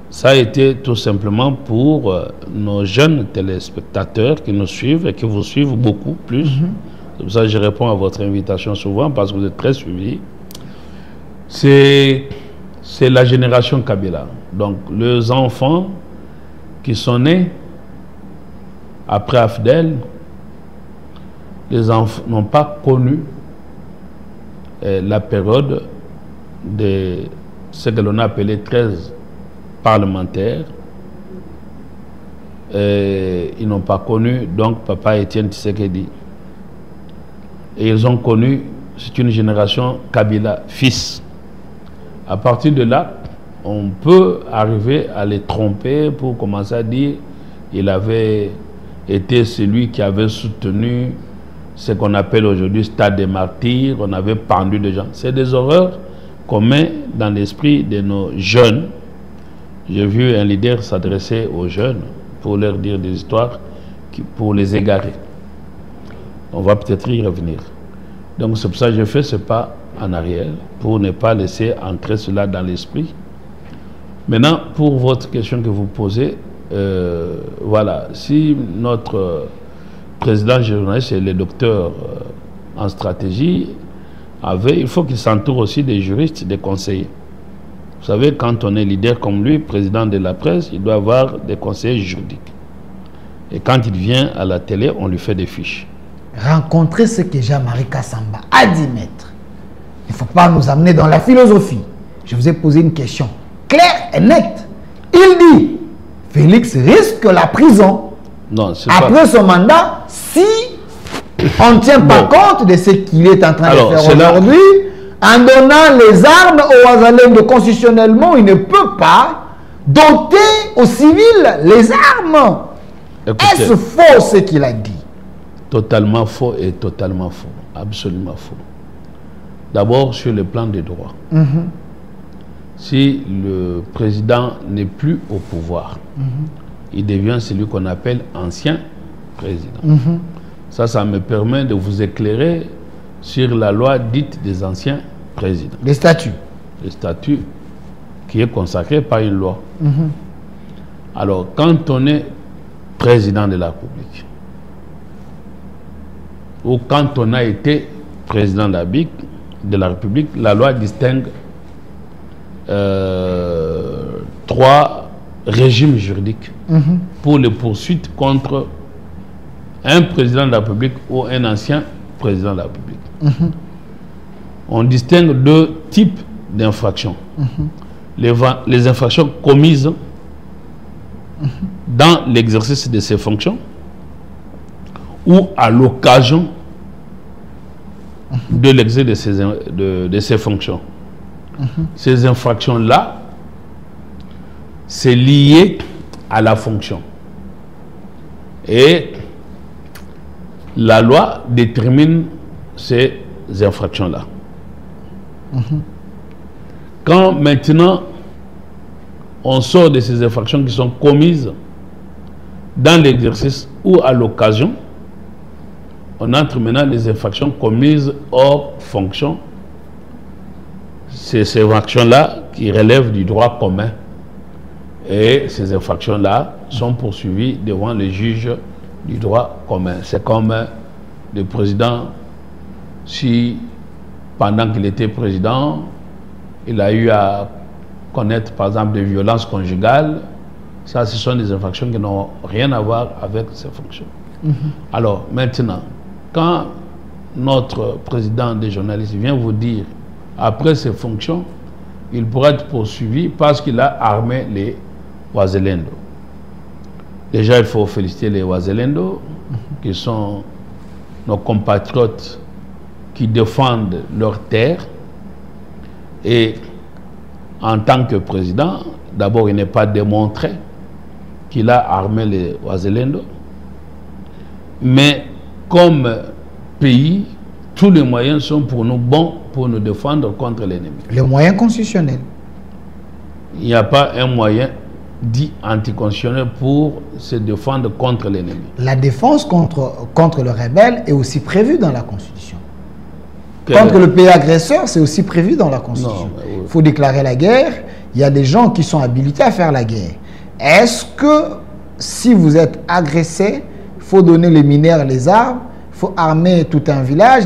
ça a été tout simplement pour nos jeunes téléspectateurs qui nous suivent et qui vous suivent beaucoup plus. C'est pour ça que je réponds à votre invitation souvent, parce que vous êtes très suivis. C'est la génération Kabila. Donc, les enfants qui sont nés après Afdel, les enfants n'ont pas connu la période de ce que l'on a appelé 13 parlementaires. Ils n'ont pas connu, donc, Papa Étienne Tshisekedi. Et ils ont connu, c'est une génération Kabila, fils. À partir de là, on peut arriver à les tromper pour commencer à dire qu'il avait été celui qui avait soutenu ce qu'on appelle aujourd'hui stade des martyrs, on avait pendu des gens. C'est des horreurs qu'on met dans l'esprit de nos jeunes. J'ai vu un leader s'adresser aux jeunes pour leur dire des histoires pour les égarer. On va peut-être y revenir. Donc c'est pour ça que je fais ce pas en arrière, pour ne pas laisser entrer cela dans l'esprit. Maintenant, pour votre question que vous posez, voilà, si notre président journaliste et le docteur en stratégie il faut qu'il s'entoure aussi des juristes, des conseillers. Vous savez, quand on est leader comme lui, président de la presse, il doit avoir des conseillers juridiques. Et quand il vient à la télé, on lui fait des fiches. Rencontrer ce que Jean-Marie Kassamba a dit, maître. Il ne faut pas nous amener dans la philosophie. Je vous ai posé une question claire et nette. Il dit, Félix risque la prison. Non, après son mandat, si on ne tient pas compte de ce qu'il est en train de faire aujourd'hui, En donnant les armes aux Wazalendo, constitutionnellement, il ne peut pas doter aux civils les armes. Est-ce faux ce qu'il a dit? Totalement faux et totalement faux. Absolument faux. D'abord, sur le plan des droits. Si le président n'est plus au pouvoir, il devient celui qu'on appelle ancien président. Ça me permet de vous éclairer sur la loi dite des anciens présidents. Les statuts. Les statuts qui est consacré par une loi. Alors, quand on est président de la République, ou quand on a été président de la République, la loi distingue 3 régimes juridiques pour les poursuites contre un président de la République ou un ancien président de la République. On distingue 2 types d'infractions. Les infractions commises dans l'exercice de ses fonctions ou à l'occasion de l'exercice de ses fonctions. Ces infractions-là, c'est lié à la fonction. Et la loi détermine ces infractions-là. Quand maintenant on sort de ces infractions qui sont commises dans l'exercice ou à l'occasion, on entre maintenant les infractions commises hors fonction. C'est ces infractions-là qui relèvent du droit commun. Et ces infractions-là sont poursuivies devant les juges du droit commun. C'est comme le président, si pendant qu'il était président, il a eu à connaître par exemple des violences conjugales, ça ce sont des infractions qui n'ont rien à voir avec ses fonctions. Alors maintenant, quand notre président des journalistes vient vous dire, après ses fonctions, il pourra être poursuivi parce qu'il a armé les Wazalendo. Déjà, il faut féliciter les Wazalendo, qui sont nos compatriotes qui défendent leur terre. Et en tant que président, d'abord, il n'est pas démontré qu'il a armé les Wazalendo. Mais comme pays, tous les moyens sont pour nous bons pour nous défendre contre l'ennemi. Les moyens constitutionnels. Il n'y a pas un moyen dit anticonstitutionnel pour se défendre contre l'ennemi. La défense contre le rebelle est aussi prévue dans la Constitution. Contre le pays agresseur, c'est aussi prévu dans la Constitution. Il faut déclarer la guerre. Il y a des gens qui sont habilités à faire la guerre. Est-ce que si vous êtes agressé, il faut donner les mineurs, les armes, il faut armer tout un village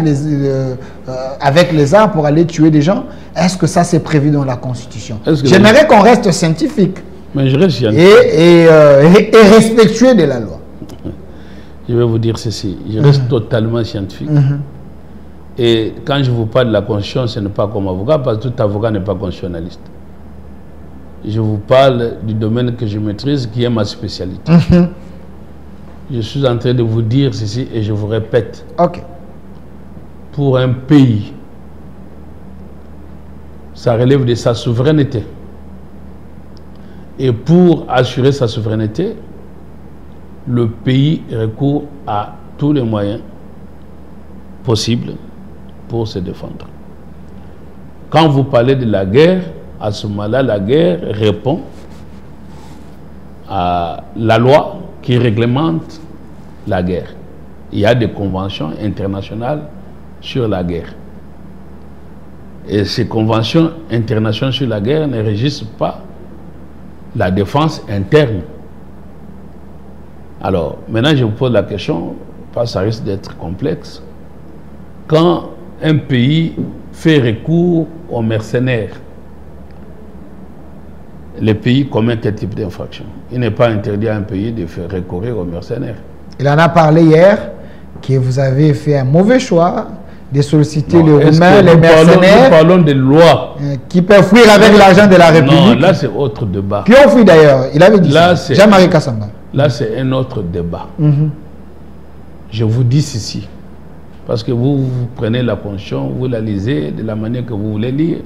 avec les armes pour aller tuer des gens? Est-ce que ça c'est prévu dans la Constitution? J'aimerais qu'on reste scientifique. Mais je reste scientifique. Et respectueux de la loi. Je vais vous dire ceci. Je reste totalement scientifique. Et quand je vous parle de la Constitution, ce n'est pas comme avocat, parce que tout avocat n'est pas constitutionnaliste. Je vous parle du domaine que je maîtrise, qui est ma spécialité. Je suis en train de vous dire ceci et je vous répète. Pour un pays, ça relève de sa souveraineté. Et pour assurer sa souveraineté, le pays recourt à tous les moyens possibles pour se défendre. Quand vous parlez de la guerre, à ce moment-là, la guerre répond à la loi qui réglemente la guerre. Il y a des conventions internationales sur la guerre. Et ces conventions internationales sur la guerre ne régissent pas la défense interne. Alors, maintenant, je vous pose la question, parce que ça risque d'être complexe. Quand un pays fait recours aux mercenaires, le pays commet quel type d'infraction? Il n'est pas interdit à un pays de faire recourir aux mercenaires. Il en a parlé hier, que vous avez fait un mauvais choix de solliciter les Roumains, les mercenaires. Nous parlons de lois. Qui peuvent fuir avec l'argent de la République. Non, là c'est autre débat. Qui ont fui d'ailleurs, il avait dit ça. Jean-Marie Kassamba. Là c'est un autre débat. Je vous dis ceci. Parce que vous prenez la Constitution, vous la lisez de la manière que vous voulez lire.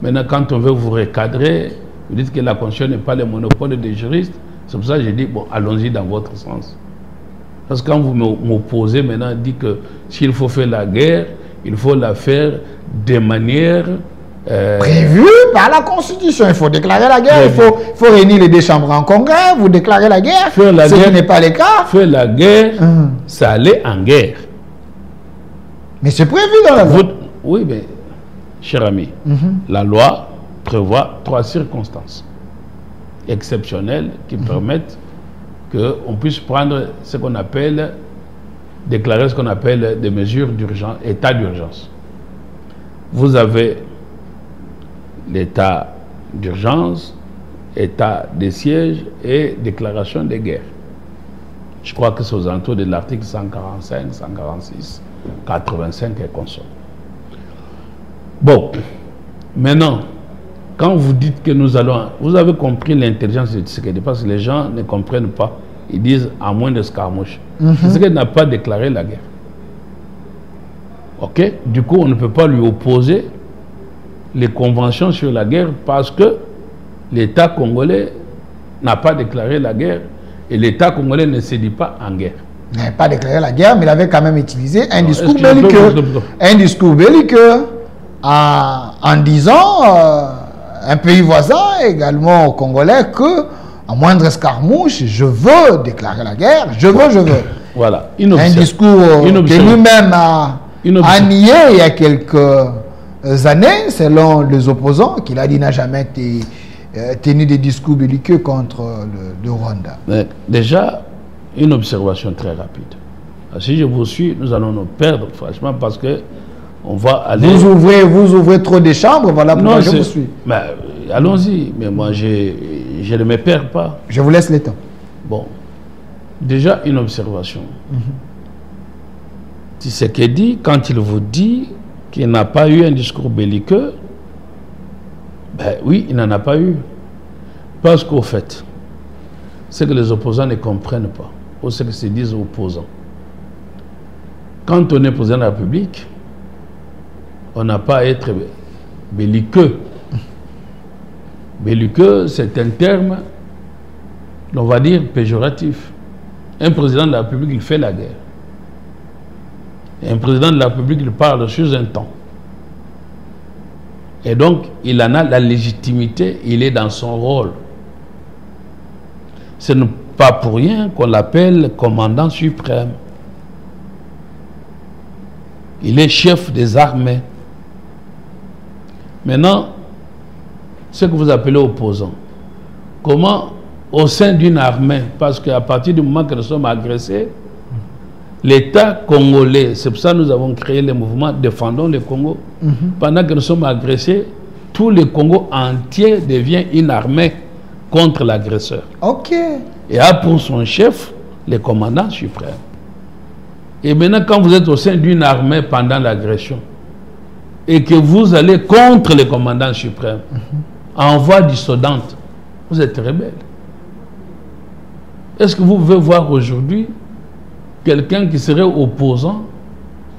Maintenant, quand on veut vous recadrer, vous dites que la Constitution n'est pas le monopole des juristes. C'est pour ça que j'ai dit, bon, allons-y dans votre sens. Parce que quand vous m'opposez maintenant, dit que s'il faut faire la guerre, il faut la faire de manière... prévue par la Constitution. Il faut déclarer la guerre, il faut réunir les deux chambres en congrès, vous déclarez la guerre. Ce qui n'est pas le cas. Faire la guerre, ça allait en guerre. Mais c'est prévu dans la loi. Oui, mais, cher ami, la loi prévoit 3 circonstances exceptionnelles qui permettent qu'on puisse prendre ce qu'on appelle, déclarer ce qu'on appelle des mesures d'urgence, état d'urgence. Vous avez l'état d'urgence, état de siège et déclaration de guerre. Je crois que c'est aux alentours de l'article 145, 146, 85 et consorts. Bon, maintenant, quand vous dites que nous allons... Vous avez compris l'intelligence de Tshisekedi, parce que les gens ne comprennent pas. Ils disent à moins d'escarmouche. Tshisekedi n'a pas déclaré la guerre. Ok? Du coup, on ne peut pas lui opposer les conventions sur la guerre parce que l'État congolais n'a pas déclaré la guerre et l'État congolais ne se dit pas en guerre. Il n'avait pas déclaré la guerre, mais il avait quand même utilisé un discours belliqueux. Un discours belliqueux en disant un pays voisin, également au Congolais, que à moindre escarmouche, je veux déclarer la guerre, je veux. Voilà. Un discours que lui-même a nié il y a quelques années, selon les opposants, qu'il a dit n'a jamais tenu des discours belliqueux contre le Rwanda. Mais déjà, une observation très rapide. Si je vous suis, nous allons nous perdre, franchement, parce que on va aller... Vous ouvrez trop de chambres, voilà pourquoi je vous suis. Allons-y, mais moi, je ne me perds pas. Je vous laisse le temps. Bon, déjà, une observation. Tshisekedi, quand il vous dit qu'il n'a pas eu un discours belliqueux, ben oui, il n'en a pas eu. Parce qu'au fait, c'est que les opposants ne comprennent pas, ou ce que se disent opposants. Quand on est président de la République, on n'a pas à être belliqueux. Belliqueux, c'est un terme, on va dire, péjoratif. Un président de la République, il fait la guerre. Et un président de la République, il parle sur un temps. Et donc, il en a la légitimité, il est dans son rôle. Ce n'est pas pour rien qu'on l'appelle commandant suprême. Il est chef des armées. Maintenant, ce que vous appelez opposant, comment au sein d'une armée, parce qu'à partir du moment que nous sommes agressés, l'État congolais, c'est pour ça que nous avons créé le mouvement Défendons le Congo. Pendant que nous sommes agressés, tout le Congo entier devient une armée contre l'agresseur. Ok. Et a pour son chef le commandant suprême. Et maintenant, quand vous êtes au sein d'une armée pendant l'agression, et que vous allez contre le commandant suprême, en voie dissidente, vous êtes rebelle. Est-ce que vous pouvez voir aujourd'hui quelqu'un qui serait opposant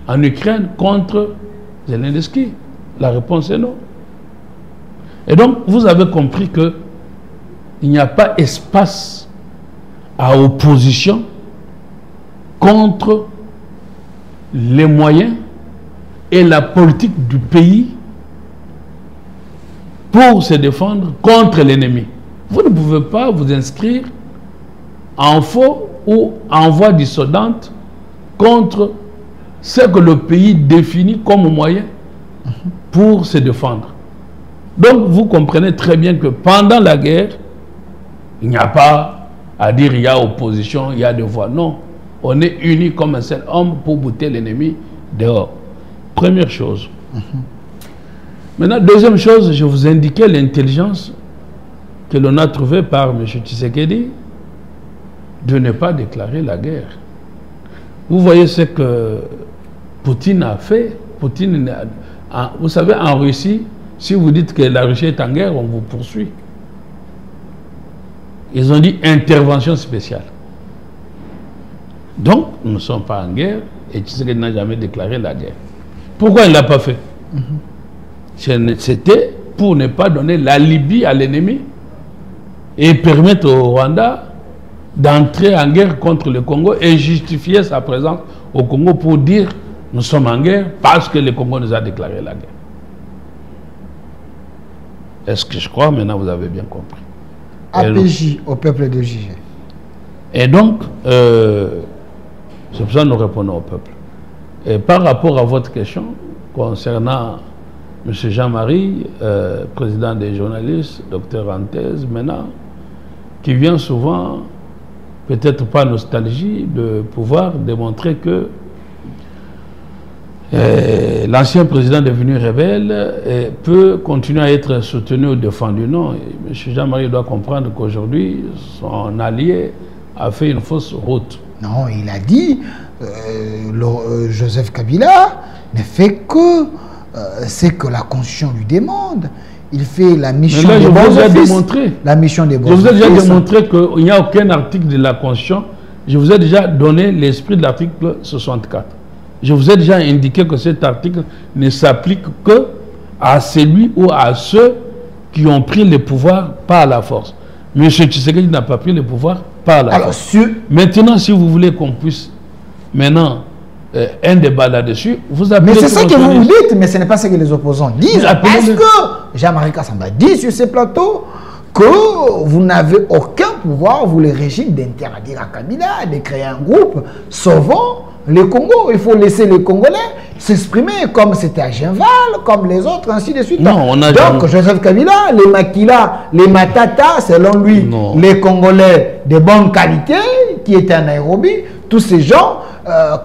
en Ukraine contre Zelensky? La réponse est non. Et donc, vous avez compris que il n'y a pas espace à opposition contre les moyens et la politique du pays pour se défendre contre l'ennemi. Vous ne pouvez pas vous inscrire en faux ou en voie dissidente contre ce que le pays définit comme moyen pour se défendre. Donc vous comprenez très bien que pendant la guerre, il n'y a pas à dire il y a opposition, il y a des voix. Non, on est unis comme un seul homme pour bouter l'ennemi dehors. Première chose. Maintenant, deuxième chose, je vous indiquais l'intelligence que l'on a trouvée par M. Tshisekedi de ne pas déclarer la guerre. Vous voyez ce que Poutine a fait. Poutine, vous savez, en Russie, si vous dites que la Russie est en guerre, on vous poursuit. Ils ont dit intervention spéciale. Donc, nous ne sommes pas en guerre et Tshisekedi n'a jamais déclaré la guerre. Pourquoi il ne l'a pas fait? C'était pour ne pas donner l'alibi à l'ennemi et permettre au Rwanda d'entrer en guerre contre le Congo et justifier sa présence au Congo pour dire nous sommes en guerre parce que le Congo nous a déclaré la guerre. Est-ce que je crois maintenant vous avez bien compris? APJ au peuple de juger. Et donc, c'est pour ça que nous répondons au peuple. Et par rapport à votre question concernant M. Jean-Marie, président des journalistes, docteur Antez, maintenant, qui vient souvent, peut-être pas nostalgie, de pouvoir démontrer que l'ancien président devenu rebelle peut continuer à être soutenu ou défendu. Non, M. Jean-Marie doit comprendre qu'aujourd'hui, son allié a fait une fausse route. Non, il a dit, Joseph Kabila ne fait que ce que la Constitution lui demande. Il fait la mission des bons offices. La mission des bons offices. Je vous ai déjà démontré qu'il n'y a aucun article de la Constitution. Je vous ai déjà donné l'esprit de l'article 64. Je vous ai déjà indiqué que cet article ne s'applique que à celui ou à ceux qui ont pris le pouvoir par la force. M. Tshisekedi n'a pas pris le pouvoir par la force. Maintenant, si vous voulez qu'on puisse maintenant un débat là-dessus, vous appelez... Mais c'est ça que vous dites, mais ce n'est pas ce que les opposants disent. Est-ce que Jean-Marie Kassamba dit sur ces plateaux que vous n'avez aucun pouvoir, vous le régime, d'interdire à Kabila de créer un groupe sauvant le Congo? Il faut laisser les Congolais s'exprimer comme c'était à Genval, comme les autres, ainsi de suite. Non, on a donc, Joseph Kabila, les Makila, les Matata, selon lui, non. Les Congolais de bonne qualité qui étaient à Nairobi, tous ces gens,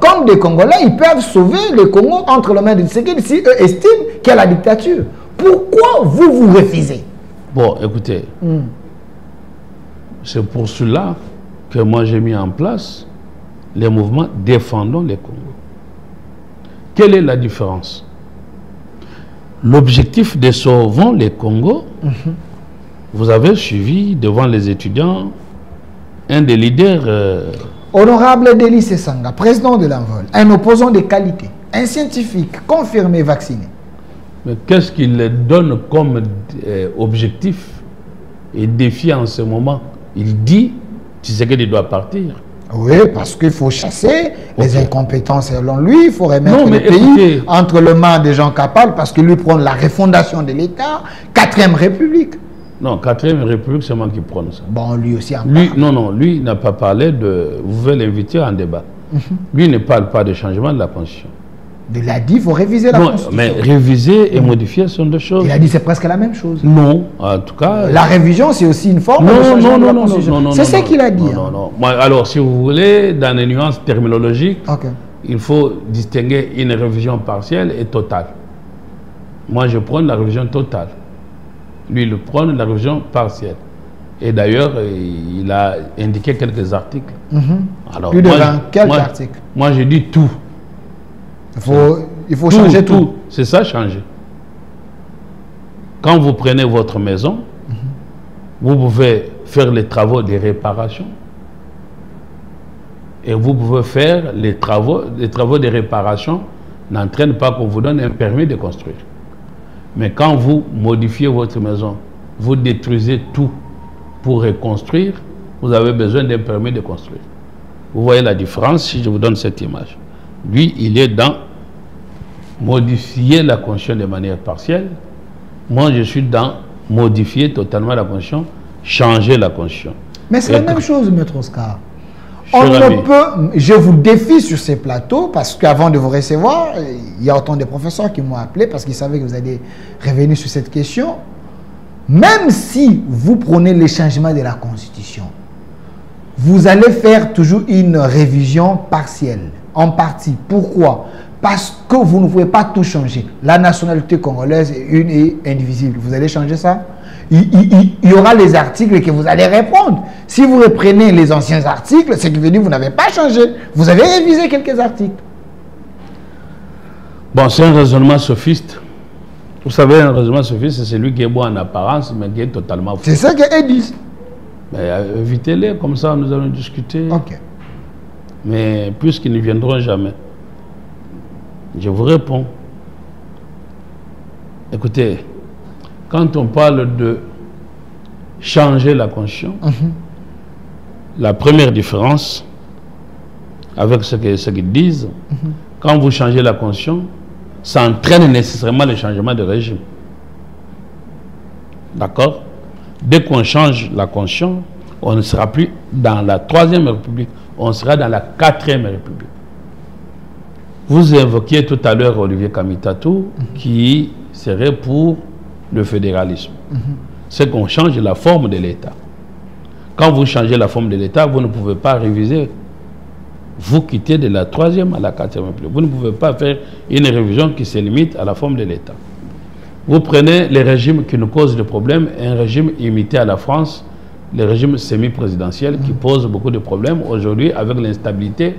comme des Congolais, ils peuvent sauver le Congo entre les mains de Tshisekedi si eux estiment qu'il y a la dictature. Pourquoi vous refusez? Bon, écoutez, c'est pour cela que moi j'ai mis en place les mouvements Défendons les Congo. Quelle est la différence? L'objectif de Sauvons les Congo, vous avez suivi devant les étudiants un des leaders... Honorable Delis Sanga, président de l'Envol, un opposant de qualité, un scientifique confirmé, vacciné. Mais qu'est-ce qu'il donne comme objectif et défi en ce moment? Il dit qu'il doit partir. Oui, parce qu'il faut chasser les incompétences selon lui, il faut remettre le pays entre les mains des gens capables parce qu'il lui prend la refondation de l'État, 4e République. Non, 4e République, c'est moi qui prends ça. Bon, lui aussi en lui, parle. Non, lui n'a pas parlé de... Vous pouvez l'inviter en débat. Lui ne parle pas de changement de la Constitution. Il a dit qu'il faut réviser la Constitution. Mais réviser et modifier sont deux choses. Il a dit c'est presque la même chose. Non, en tout cas... La révision, c'est aussi une forme de changement de la Constitution. C'est ce qu'il a dit. Non. Moi, alors, si vous voulez, dans les nuances terminologiques, il faut distinguer une révision partielle et totale. Moi, je prends la révision totale. Lui, il prend la révision partielle. Et d'ailleurs, il a indiqué quelques articles. Alors, plus de 20, quelques articles. Moi, je dis tout. Il faut changer tout. C'est ça, changer. Quand vous prenez votre maison, vous pouvez faire les travaux de réparation. Et vous pouvez faire les travaux de réparation n'entraînent pas qu'on vous donne un permis de construire. Mais quand vous modifiez votre maison, vous détruisez tout pour reconstruire, vous avez besoin d'un permis de construire. Vous voyez la différence si je vous donne cette image. Lui, il est dans modifier la Constitution de manière partielle. Moi, je suis dans modifier totalement la Constitution, changer la Constitution. Mais c'est la même chose, Maître Oscar. On ne peut, je vous défie sur ces plateaux parce qu'avant de vous recevoir, il y a autant de professeurs qui m'ont appelé parce qu'ils savaient que vous alliez revenir sur cette question. Même si vous prenez les changements de la Constitution, vous allez faire toujours une révision partielle, en partie. Pourquoi? Parce que vous ne pouvez pas tout changer. La nationalité congolaise est une et indivisible. Vous allez changer ça? Il y aura les articles que vous allez répondre. Si vous reprenez les anciens articles, c'est que vous n'avez pas changé. Vous avez révisé quelques articles. Bon, c'est un raisonnement sophiste. Vous savez, un raisonnement sophiste, c'est celui qui est bon en apparence, mais qui est totalement faux. C'est ça qu'elle dit. Évitez-les, comme ça nous allons discuter. Ok. Mais puisqu'ils ne viendront jamais, je vous réponds. Écoutez, quand on parle de changer la Constitution, la première différence avec ce qu'ils disent, quand vous changez la Constitution, ça entraîne nécessairement le changement de régime. D'accord? Dès qu'on change la Constitution, on ne sera plus dans la 3e République, on sera dans la 4e République. Vous évoquiez tout à l'heure Olivier Kamitatou, qui serait pour le fédéralisme. C'est qu'on change la forme de l'État. Quand vous changez la forme de l'État, vous ne pouvez pas réviser. Vous quittez de la 3e à la 4e République. Vous ne pouvez pas faire une révision qui se limite à la forme de l'État. Vous prenez les régimes qui nous causent des problèmes, un régime imité à la France, le régime semi-présidentiel qui pose beaucoup de problèmes aujourd'hui avec l'instabilité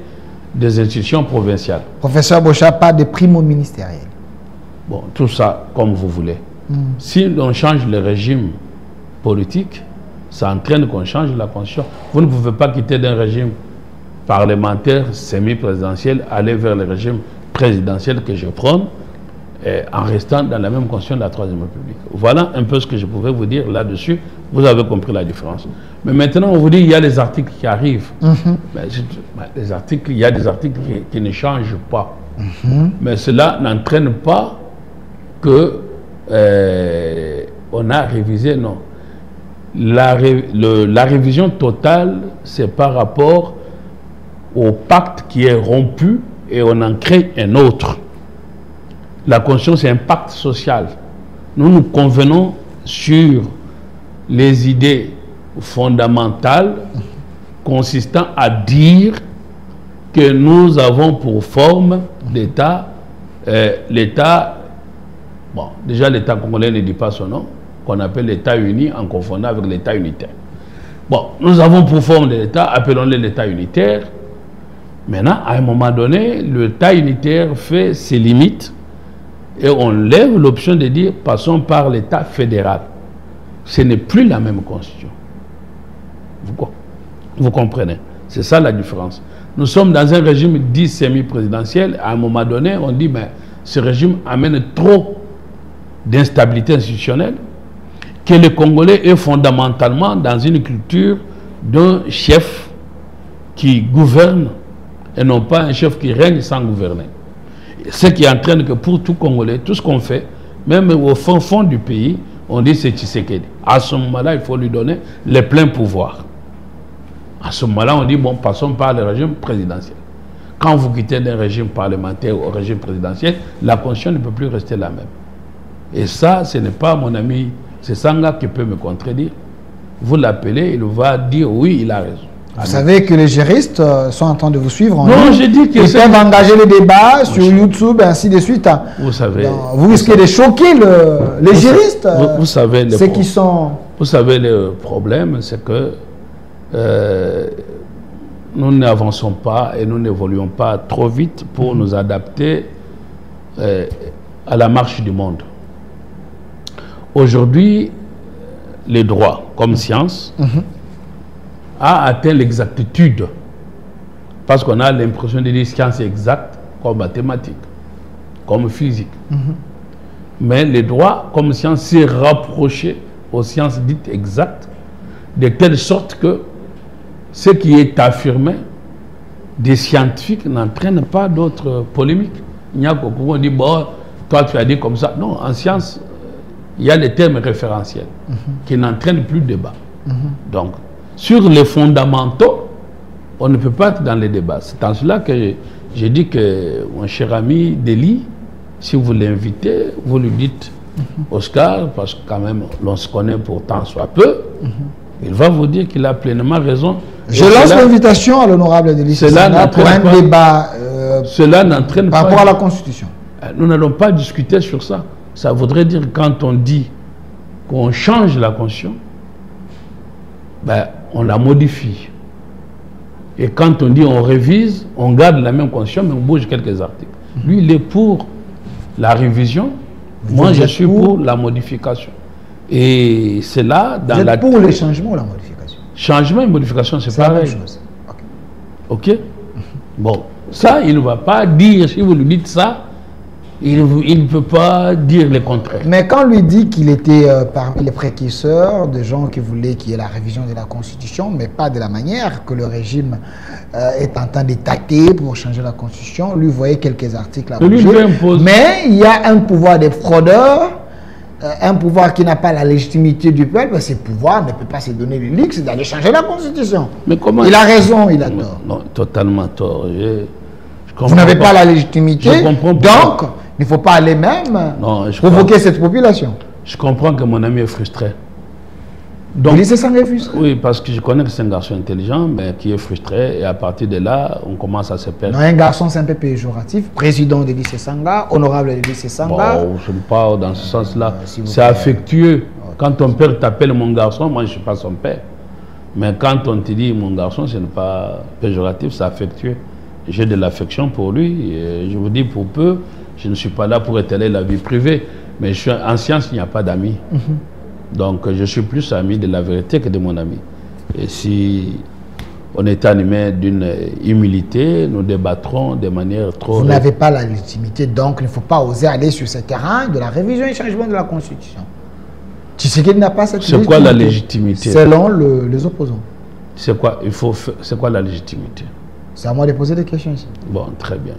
des institutions provinciales. Professeur Bocha, pas de primo-ministériel. Bon, tout ça comme vous voulez. Si on change le régime politique, ça entraîne qu'on change la Constitution. Vous ne pouvez pas quitter d'un régime parlementaire semi-présidentiel, aller vers le régime présidentiel que je prône, en restant dans la même Constitution de la 3e République. Voilà un peu ce que je pouvais vous dire là-dessus. Vous avez compris la différence. Mais maintenant, on vous dit qu'il y a les articles qui arrivent. Les articles, il y a des articles qui ne changent pas. Mais cela n'entraîne pas que on a révisé, non. La révision totale, c'est par rapport au pacte qui est rompu et on en crée un autre. La Constitution, c'est un pacte social. Nous nous convenons sur les idées fondamentales consistant à dire que nous avons pour forme d'État, l'État, bon, déjà l'État congolais ne dit pas son nom, qu'on appelle l'État uni en confondant avec l'État unitaire. Bon, nous avons pour forme de l'État, appelons-le l'État unitaire. Maintenant, à un moment donné, l'État unitaire fait ses limites et on lève l'option de dire passons par l'État fédéral. Ce n'est plus la même constitution. Vous comprenez? C'est ça la différence. Nous sommes dans un régime dit semi-présidentiel. À un moment donné, on dit mais ce régime amène trop d'instabilité institutionnelle, que le Congolais est fondamentalement dans une culture d'un chef qui gouverne et non pas un chef qui règne sans gouverner. Ce qui entraîne que pour tout Congolais, tout ce qu'on fait, même au fond du pays, on dit c'est Tshisekedi. À ce moment-là, il faut lui donner les pleins pouvoirs. À ce moment-là, on dit bon, passons par le régime présidentiel. Quand vous quittez d'un régime parlementaire au régime présidentiel, la Constitution ne peut plus rester la même. Et ça, ce n'est pas mon ami, c'est Sanga qui peut me contredire. Vous l'appelez, il va dire oui, il a raison. Vous savez que les juristes sont en train de vous suivre. Non, j'ai dit que ils peuvent engager les débats sur YouTube, ainsi de suite. Vous savez. Vous risquez de choquer les juristes. Vous savez, ceux qui sont. Vous savez, le problème, c'est que nous n'avançons pas et nous n'évoluons pas trop vite pour nous adapter à la marche du monde. Aujourd'hui, les droits comme science a atteint l'exactitude. Parce qu'on a l'impression de dire science exacte comme mathématiques, comme physique. Mais les droits comme science s'est rapproché aux sciences dites exactes, de telle sorte que ce qui est affirmé des scientifiques n'entraîne pas d'autres polémiques. Il y a beaucoup on dit, bon, toi tu as dit comme ça. Non, en science, il y a des termes référentiels qui n'entraînent plus de débat. Donc, sur les fondamentaux, on ne peut pas être dans les débats. C'est en cela que j'ai dit que mon cher ami Deli, si vous l'invitez, vous lui dites Oscar, parce que quand même, l'on se connaît pourtant soit peu, il va vous dire qu'il a pleinement raison. Je lance l'invitation à l'honorable Deli Sanga pour un débat par rapport à la Constitution. Nous n'allons pas discuter sur ça. Ça voudrait dire quand on dit qu'on change la Constitution, ben, on la modifie. Et quand on dit on révise, on garde la même Constitution, mais on bouge quelques articles. Lui, il est pour la révision. Moi, je suis pour la modification. Et c'est là, dans la... pour les changements ou la modification? Changement et modification, c'est pareil. La même chose. Ok? Bon, ça, il ne va pas dire, si vous lui dites ça, il ne peut pas dire le contraire. Mais quand on lui dit qu'il était parmi les précurseurs de gens qui voulaient qu'il y ait la révision de la Constitution, mais pas de la manière que le régime est en train de tâter pour changer la Constitution, lui voyait quelques articles à bouger. Mais il y a un pouvoir des fraudeurs, un pouvoir qui n'a pas la légitimité du peuple, ce pouvoir ne peut pas se donner le luxe d'aller changer la Constitution. Mais comment il a raison, il a tort. Non, totalement tort. Vous n'avez pas la légitimité, donc il ne faut pas aller même provoquer cette population. Je comprends que mon ami est frustré. Donc, il se sent frustré. Oui, parce que je connais que c'est un garçon intelligent, mais qui est frustré, et à partir de là, on commence à se perdre. Non, un garçon, c'est un peu péjoratif. Président de lycée Sanga, honorable de lycée Sanga. Bon, je ne parle dans ce sens-là. C'est affectueux. Okay. Quand ton père t'appelle mon garçon, moi je ne suis pas son père. Mais quand on te dit mon garçon, ce n'est pas péjoratif, c'est affectueux. J'ai de l'affection pour lui. Et je vous dis pour peu, je ne suis pas là pour étaler la vie privée. Mais je suis en science, il n'y a pas d'amis. Donc je suis plus ami de la vérité que de mon ami. Et si on est animé d'une humilité, nous débattrons de manière trop... Vous n'avez pas la légitimité, donc il ne faut pas oser aller sur ce terrain de la révision et changement de la Constitution. Tshisekedi n'a pas cette légitimité. C'est quoi la légitimité? Selon les opposants. C'est quoi, c'est quoi la légitimité? C'est à moi de poser des questions ici. Bon, très bien.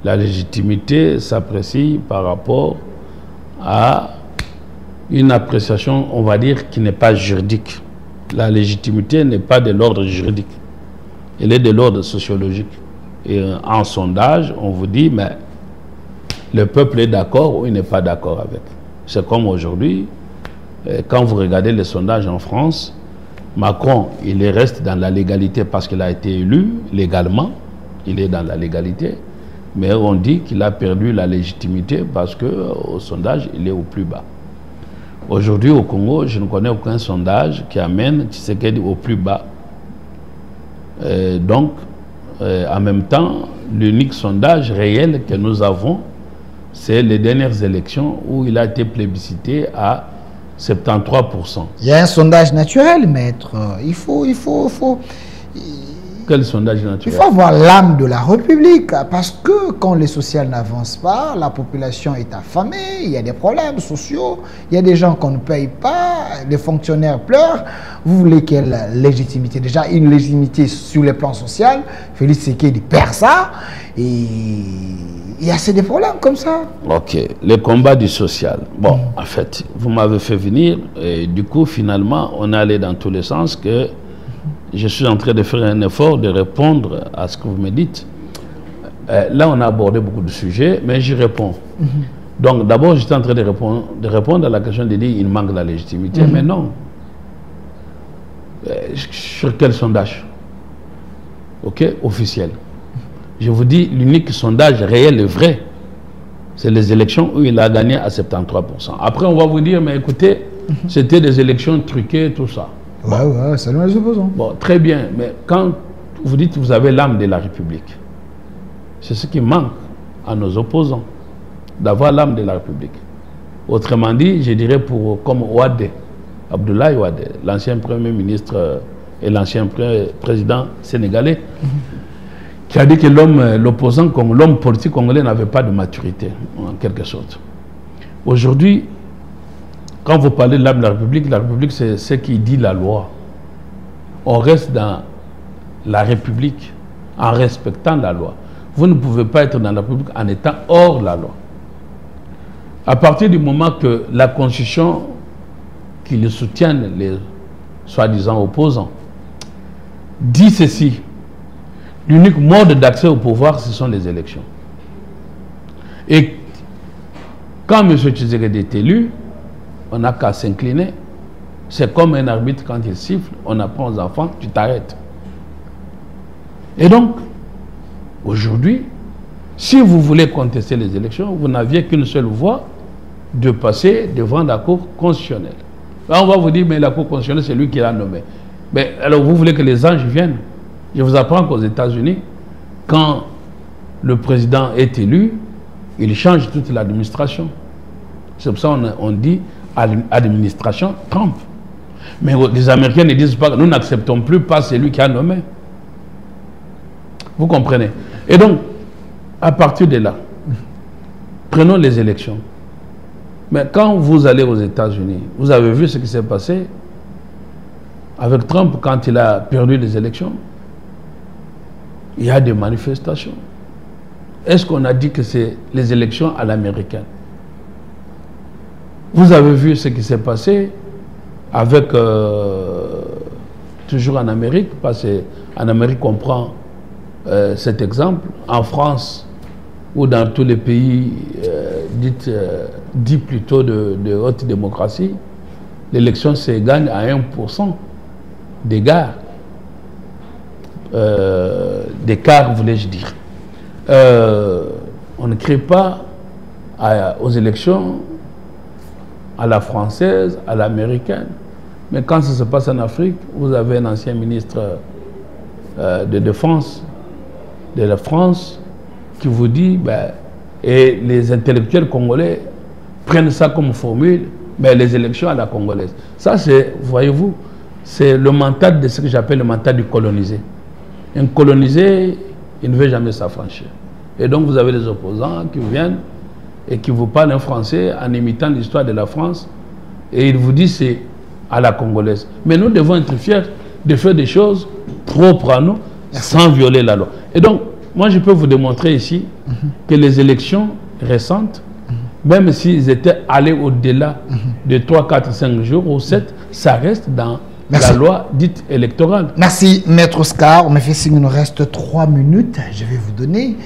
La légitimité s'apprécie par rapport à une appréciation, on va dire, qui n'est pas juridique. La légitimité n'est pas de l'ordre juridique. Elle est de l'ordre sociologique. Et en sondage, on vous dit, mais le peuple est d'accord ou il n'est pas d'accord avec. C'est comme aujourd'hui, quand vous regardez les sondages en France, Macron, il reste dans la légalité parce qu'il a été élu légalement. Il est dans la légalité. Mais on dit qu'il a perdu la légitimité parce qu'au sondage, il est au plus bas. Aujourd'hui, au Congo, je ne connais aucun sondage qui amène Tshisekedi au plus bas. Donc, en même temps, l'unique sondage réel que nous avons, c'est les dernières élections où il a été plébiscité à 73%. Il y a un sondage naturel, maître. Il faut... Quel sondage naturel? Il faut avoir l'âme de la République, parce que quand les social n'avancent pas, la population est affamée, il y a des problèmes sociaux, il y a des gens qu'on ne paye pas, les fonctionnaires pleurent. Vous voulez quelle légitimité? Déjà, une légitimité sur le plan social, Félix Tshisekedi perd ça, et il y a assez de problèmes comme ça. Ok, le combat du social. Bon, en fait, vous m'avez fait venir, et du coup, finalement, on est allé dans tous les sens que je suis en train de faire un effort de répondre à ce que vous me dites. Là, on a abordé beaucoup de sujets, mais j'y réponds. Donc, d'abord, j'étais en train de répondre à la question de dire qu'il manque la légitimité, mais non. Sur quel sondage? Ok, officiel. Je vous dis, l'unique sondage réel et vrai, c'est les élections où il a gagné à 73%. Après, on va vous dire, mais écoutez, c'était des élections truquées, tout ça. Ouais, selon les opposants. Bon, très bien, mais quand vous dites que vous avez l'âme de la République, c'est ce qui manque à nos opposants, d'avoir l'âme de la République. Autrement dit, je dirais comme Ouadé, Abdoulaye Ouadé, l'ancien Premier ministre et l'ancien président sénégalais, qui a dit que l'opposant, comme l'homme politique congolais, n'avait pas de maturité, en quelque sorte. Aujourd'hui, quand vous parlez de l'âme de la République, c'est ce qui dit la loi. On reste dans la République en respectant la loi. Vous ne pouvez pas être dans la République en étant hors la loi. À partir du moment que la Constitution qui le soutiennent, les soi-disant opposants, dit ceci, l'unique mode d'accès au pouvoir, ce sont les élections. Et quand M. Tshisekedi est élu, on n'a qu'à s'incliner. C'est comme un arbitre quand il siffle, on apprend aux enfants, tu t'arrêtes. Et donc, aujourd'hui, si vous voulez contester les élections, vous n'aviez qu'une seule voie de passer devant la Cour constitutionnelle. Là, on va vous dire, mais la Cour constitutionnelle, c'est lui qui l'a nommé. Mais alors, vous voulez que les anges viennent? Je vous apprends qu'aux États-Unis, quand le président est élu, il change toute l'administration. C'est pour ça qu'on dit administration Trump. Mais les Américains ne disent pas que nous n'acceptons plus pas celui qui a nommé. Vous comprenez? Et donc, à partir de là, prenons les élections. Mais quand vous allez aux États-Unis, vous avez vu ce qui s'est passé avec Trump quand il a perdu les élections. Il y a des manifestations. Est-ce qu'on a dit que c'est les élections à l'américaine? Vous avez vu ce qui s'est passé avec, toujours en Amérique, parce qu'en Amérique on prend cet exemple, en France ou dans tous les pays dits plutôt de haute démocratie, l'élection se gagne à 1% d'écart. D'écart, voulais-je dire. On ne crée pas aux élections à la française, à l'américaine. Mais quand ça se passe en Afrique, vous avez un ancien ministre de défense de la France qui vous dit, et les intellectuels congolais prennent ça comme formule, mais les élections à la congolaise. Ça, c'est, voyez-vous, c'est le mental de ce que j'appelle le mental du colonisé. Un colonisé, il ne veut jamais s'affranchir. Et donc, vous avez les opposants qui viennent et qui vous parlent en français en imitant l'histoire de la France. Et ils vous disent c'est à la congolaise. Mais nous devons être fiers de faire des choses propres à nous, sans violer la loi. Et donc, moi, je peux vous démontrer ici que les élections récentes, même s'ils étaient allés au-delà de 3, 4, 5 jours ou 7, ça reste dans la loi dite électorale. Merci, Maître Oscar. On me fait signe, il nous reste 3 minutes. Je vais vous donner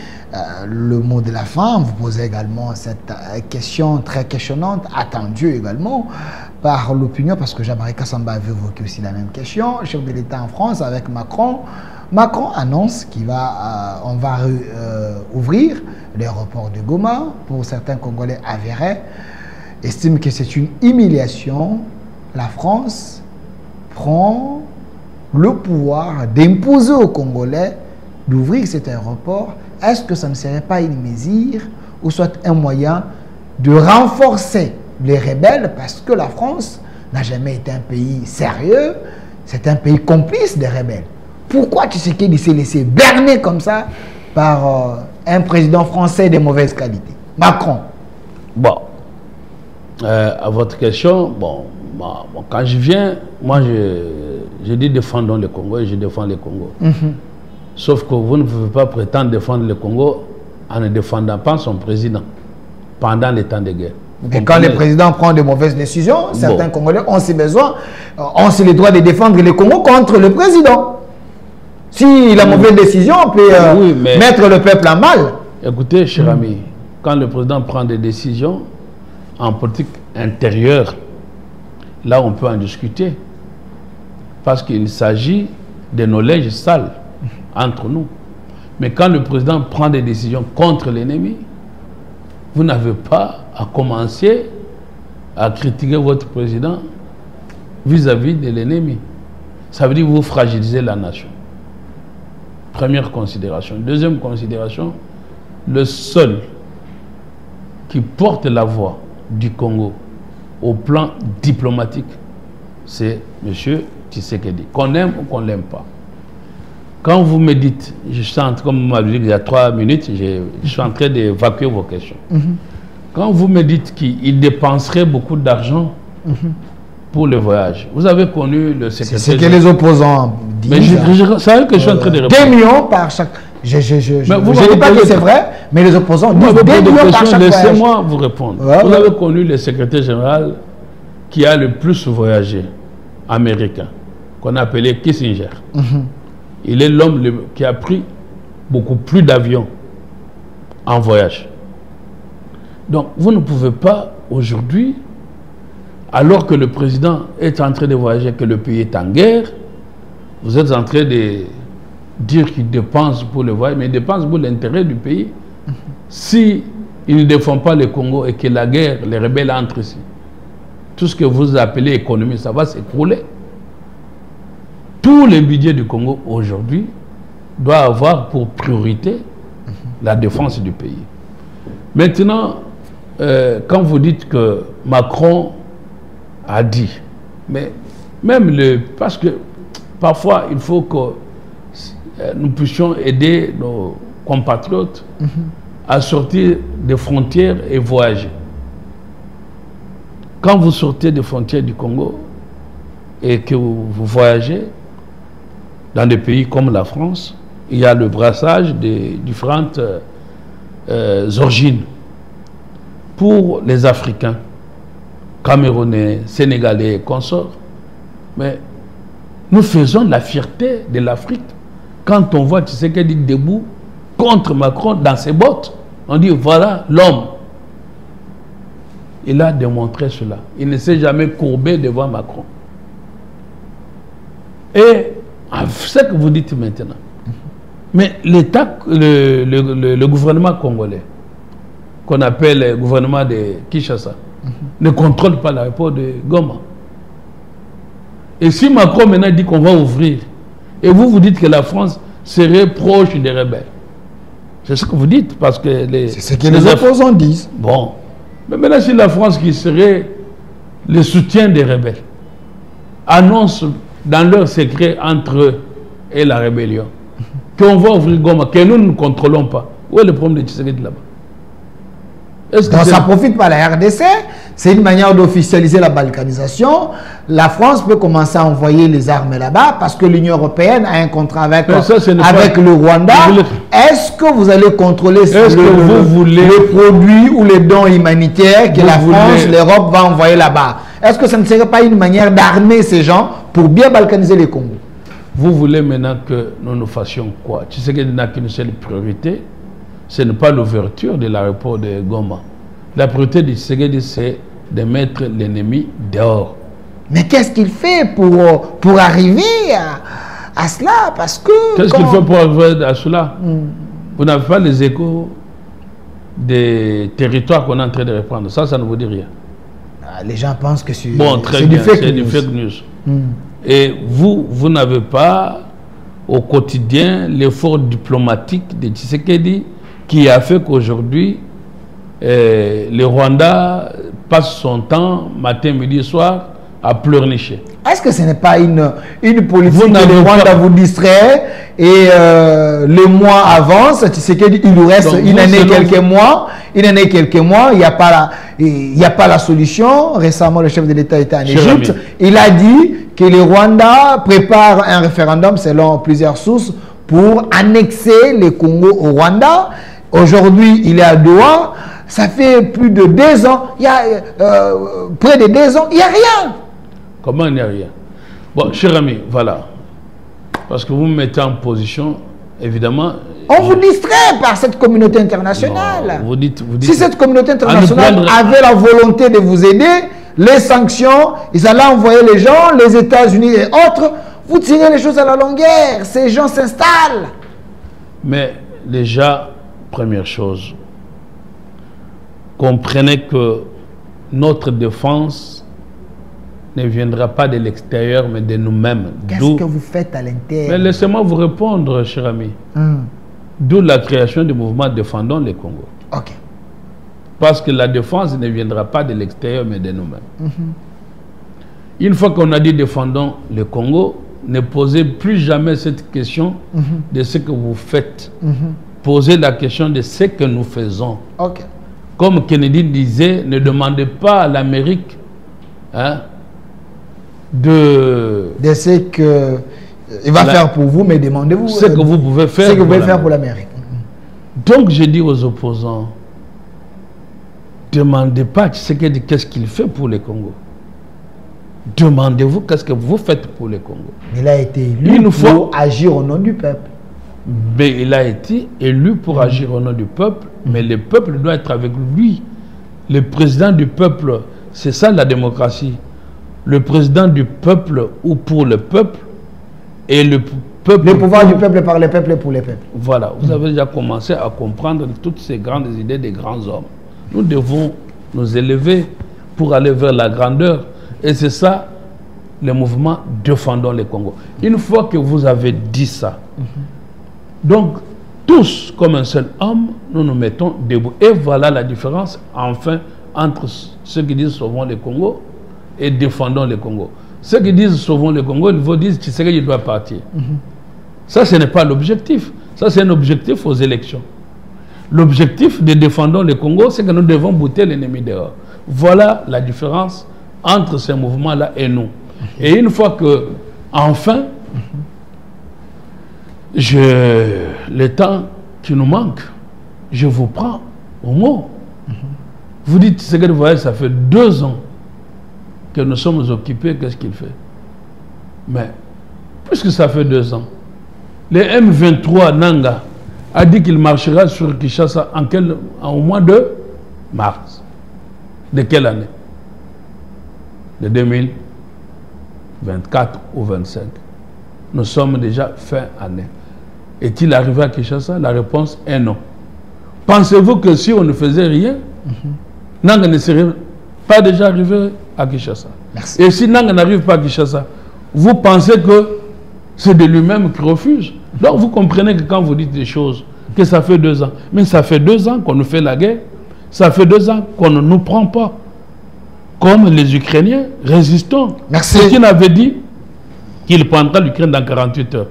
le mot de la fin. Vous posez également cette question très questionnante, attendue également par l'opinion, parce que Jean-Marie Kassamba avait évoqué aussi la même question. Chef de l'État en France avec Macron. Macron annonce qu'on va ouvrir l'aéroport de Goma. Pour certains Congolais avérés, estime que c'est une humiliation. La France prend le pouvoir d'imposer aux Congolais d'ouvrir cet aéroport. Est-ce que ça ne serait pas une mesure ou soit un moyen de renforcer les rebelles, parce que la France n'a jamais été un pays sérieux, c'est un pays complice des rebelles. Pourquoi Tshisekedi s'est laissé berner comme ça par un président français de mauvaise qualité? Macron. Bon, à votre question, quand je viens, moi je dis défendons le Congo et je défends le Congo. Sauf que vous ne pouvez pas prétendre défendre le Congo en ne défendant pas son président pendant les temps de guerre. Et quand le président prend de mauvaises décisions, certains Congolais ont aussi besoin, ont aussi le droit de défendre le Congo contre le président. Si la mauvaise décision peut mettre le peuple en mal. Écoutez, cher ami, quand le président prend des décisions en politique intérieure, là on peut en discuter. Parce qu'il s'agit de nos linges sales entre nous. Mais quand le président prend des décisions contre l'ennemi, vous n'avez pas à commencer à critiquer votre président vis-à-vis de l'ennemi. Ça veut dire que vous fragilisez la nation. Première considération. Deuxième considération, le seul qui porte la voix du Congo au plan diplomatique, c'est M. Tshisekedi. Qu'on aime ou qu'on ne l'aime pas. Quand vous me dites, je suis en train, comme vous m'avez dit il y a 3 minutes, je suis en train d'évacuer vos questions. Quand vous me dites qu'il dépenserait beaucoup d'argent pour le voyage, vous avez connu le secrétaire. C'est ce que les opposants disent. Mais c'est vrai que je suis en train de répondre. 2 millions par chaque. Je ne dis pas que c'est vrai, mais les opposants disent 2 millions par chaque voyage. Laissez-moi vous répondre. Vous avez connu le secrétaire général qui a le plus voyagé, américain, qu'on appelait Kissinger. Il est l'homme qui a pris beaucoup plus d'avions en voyage. Donc, vous ne pouvez pas aujourd'hui, alors que le président est en train de voyager, que le pays est en guerre, vous êtes en train de dire qu'il dépense pour le voyage, mais il dépense pour l'intérêt du pays. Si il ne défend pas le Congo et que la guerre, les rebelles entrent ici, tout ce que vous appelez économie, ça va s'écrouler. Tout le budget du Congo aujourd'hui doit avoir pour priorité la défense du pays. Maintenant, quand vous dites que Macron a dit, mais même parce que parfois il faut que nous puissions aider nos compatriotes à sortir des frontières et voyager. Quand vous sortez des frontières du Congo et que vous voyagez dans des pays comme la France, il y a le brassage des différentes origines. Pour les Africains, Camerounais, Sénégalais, consorts, mais nous faisons la fierté de l'Afrique quand on voit Tshisekedi debout contre Macron dans ses bottes. On dit voilà l'homme. Il a démontré cela. Il ne s'est jamais courbé devant Macron. Et ce que vous dites maintenant, mais l'État, le gouvernement congolais, qu'on appelle le gouvernement de Kinshasa, ne contrôle pas l'aéroport de Goma. Et si Macron maintenant dit qu'on va ouvrir, et vous dites que la France serait proche des rebelles, c'est ce que vous dites, parce que c'est ce que les opposants disent. Bon. Mais maintenant, si la France qui serait le soutien des rebelles annonce dans leur secret entre eux et la rébellion qu'on va ouvrir Goma, que nous ne contrôlons pas, où est le problème de Tshisekedi là-bas? Donc ça profite pas à la RDC, c'est une manière d'officialiser la balkanisation. La France peut commencer à envoyer les armes là-bas parce que l'Union européenne a un contrat avec le Rwanda. Est-ce que vous allez contrôler les produits ou les dons humanitaires que la France, l'Europe va envoyer là-bas? Est-ce que ça ne serait pas une manière d'armer ces gens pour bien balkaniser les Congos? Vous voulez maintenant que nous fassions quoi? Tu sais qu'il n'y a qu'une seule priorité. Ce n'est pas l'ouverture de l'aéroport de Goma. La priorité de Tshisekedi, c'est de mettre l'ennemi dehors. Mais qu'est-ce qu'il fait pour arriver à cela? Parce que... Qu'est-ce qu'il fait pour arriver à cela? Vous n'avez pas les échos des territoires qu'on est en train de reprendre. Ça ne vous dit rien. Les gens pensent que c'est du fake news. Et vous n'avez pas au quotidien l'effort diplomatique de Tshisekedi qui a fait qu'aujourd'hui, le Rwanda passe son temps, matin, midi, soir, à pleurnicher. Est-ce que ce n'est pas une politique que le Rwanda vous distrait et le mois avance, Tshisekedi, il nous reste une année, quelques mois, il n'y a pas la solution. Récemment, le chef de l'État était en Égypte. Il a dit que le Rwanda prépare un référendum, selon plusieurs sources, pour annexer le Congo au Rwanda. Aujourd'hui, il est à Doha. Ça fait plus de 2 ans. Il y a près de 2 ans. Il n'y a rien. Comment il n'y a rien? Bon, cher ami, voilà. Parce que vous me mettez en position, évidemment... On vous distrait par cette communauté internationale. Non, vous dites, si cette communauté internationale avait la volonté de vous aider, les sanctions, ils allaient envoyer les gens, les États-Unis et autres, vous tirez les choses à la longueur. Ces gens s'installent. Mais déjà... Première chose, comprenez que notre défense ne viendra pas de l'extérieur, mais de nous-mêmes. Qu'est-ce que vous faites à l'intérieur? Mais laissez-moi vous répondre, cher ami. D'où la création du mouvement Défendons le Congo. Ok. Parce que la défense ne viendra pas de l'extérieur, mais de nous-mêmes. Une fois qu'on a dit Défendons le Congo, ne posez plus jamais cette question de ce que vous faites. Poser la question de ce que nous faisons. Okay. Comme Kennedy disait, ne demandez pas à l'Amérique de ce qu'il va faire pour vous, mais demandez-vous ce que vous pouvez faire, pour l'Amérique. Donc je dis aux opposants, demandez pas qu'est-ce qu'il fait pour le Congo. Demandez-vous qu'est-ce que vous faites pour le Congo. Il a été élu pour agir au nom du peuple. Mais il a été élu pour agir au nom du peuple, mais le peuple doit être avec lui. Le président du peuple, c'est ça la démocratie. Le président du peuple ou pour le peuple, et le peuple... Le pouvoir du peuple par le peuple et pour le peuple. Voilà, vous avez déjà commencé à comprendre toutes ces grandes idées des grands hommes. Nous devons nous élever pour aller vers la grandeur. Et c'est ça, le mouvement Défendons le Congo. Une fois que vous avez dit ça, donc, tous, comme un seul homme, nous nous mettons debout. Et voilà la différence, enfin, entre ceux qui disent Sauvons le Congo et Défendons le Congo. Ceux qui disent Sauvons le Congo, ils vous disent Tshisekedi doit partir. Ça, ce n'est pas l'objectif. Ça, c'est un objectif aux élections. L'objectif de défendre le Congo, c'est que nous devons bouter l'ennemi dehors. Voilà la différence entre ces mouvements-là et nous. Et une fois que, enfin, le temps qui nous manque, je vous prends au mot. Vous dites, c'est que vous voyez, ça fait 2 ans que nous sommes occupés, qu'est-ce qu'il fait? Mais, puisque ça fait 2 ans, le M23 Nanga a dit qu'il marchera sur Kinshasa au mois de mars. De quelle année? De 2024 ou 2025. Nous sommes déjà fin année. Est-il arrivé à Kinshasa? La réponse est non. Pensez-vous que si on ne faisait rien, Nanga ne serait pas déjà arrivé à Kinshasa? Merci. Et si Nanga n'arrive pas à Kinshasa, vous pensez que c'est de lui-même qui refuse? Donc vous comprenez que quand vous dites des choses, que ça fait 2 ans, mais ça fait 2 ans qu'on nous fait la guerre, ça fait 2 ans qu'on ne nous prend pas. Comme les Ukrainiens, résistons. Merci. Poutine avait dit qu'il prendra l'Ukraine dans 48 heures.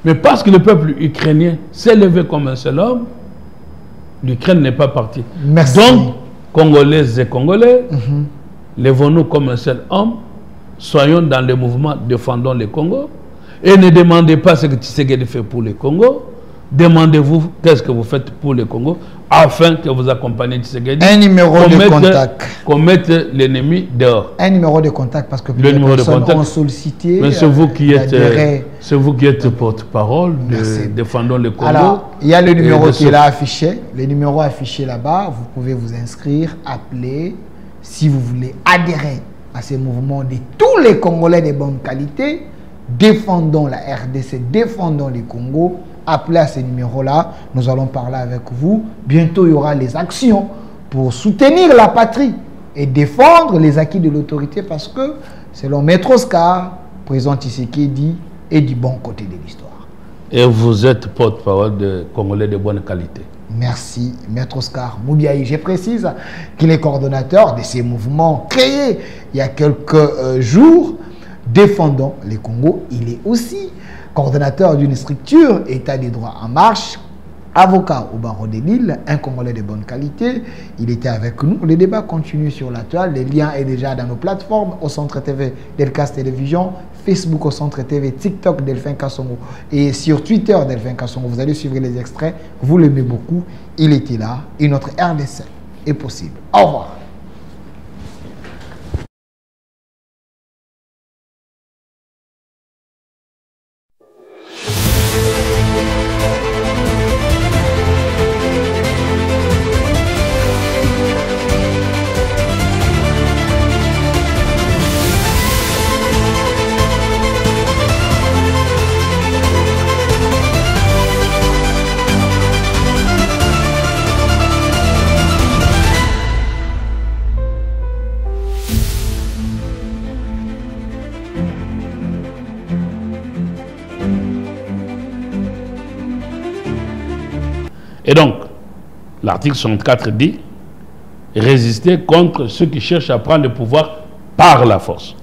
Mais parce que le peuple ukrainien s'est levé comme un seul homme, l'Ukraine n'est pas partie. Merci. Donc, Congolaises et Congolais, levons-nous comme un seul homme, soyons dans le mouvement Défendons le Congo, et ne demandez pas ce que Tshisekedi fait pour le Congo, demandez-vous qu'est-ce que vous faites pour le Congo, afin que vous accompagniez Tshisekedi. Un numéro de contact. Qu'on mette l'ennemi dehors. Un numéro de contact parce que le numéro de contact ont sollicité. Mais c'est vous qui êtes porte-parole de Défendons le Congo. Alors, il y a le numéro qui est là affiché. Le numéro affiché là-bas, vous pouvez vous inscrire, appeler. Si vous voulez adhérer à ces mouvements de tous les Congolais de bonne qualité, défendons la RDC, défendons le Congo. Appelez à ces numéros-là, nous allons parler avec vous. Bientôt, il y aura les actions pour soutenir la patrie et défendre les acquis de l'autorité parce que, selon Maître Oscar, président Tshisekedi est du bon côté de l'histoire. Et vous êtes porte-parole de Congolais de bonne qualité. Merci, Maître Oscar Moubiaï. Je précise qu'il est coordonnateur de ces mouvements créés il y a quelques jours, défendant les Congos. Il est aussi coordonnateur d'une structure État des droits en marche, avocat au barreau de Lille, un Congolais de bonne qualité. Il était avec nous. Le débat continue sur la toile. Le lien est déjà dans nos plateformes, au Centre TV Delcas Télévision, Facebook au Centre TV, TikTok Delphin Kassongo et sur Twitter Delphin Kassongo. Vous allez suivre les extraits. Vous l'aimez beaucoup. Il était là et notre RDC est possible. Au revoir. Et donc, l'article 64 dit résister contre ceux qui cherchent à prendre le pouvoir par la force.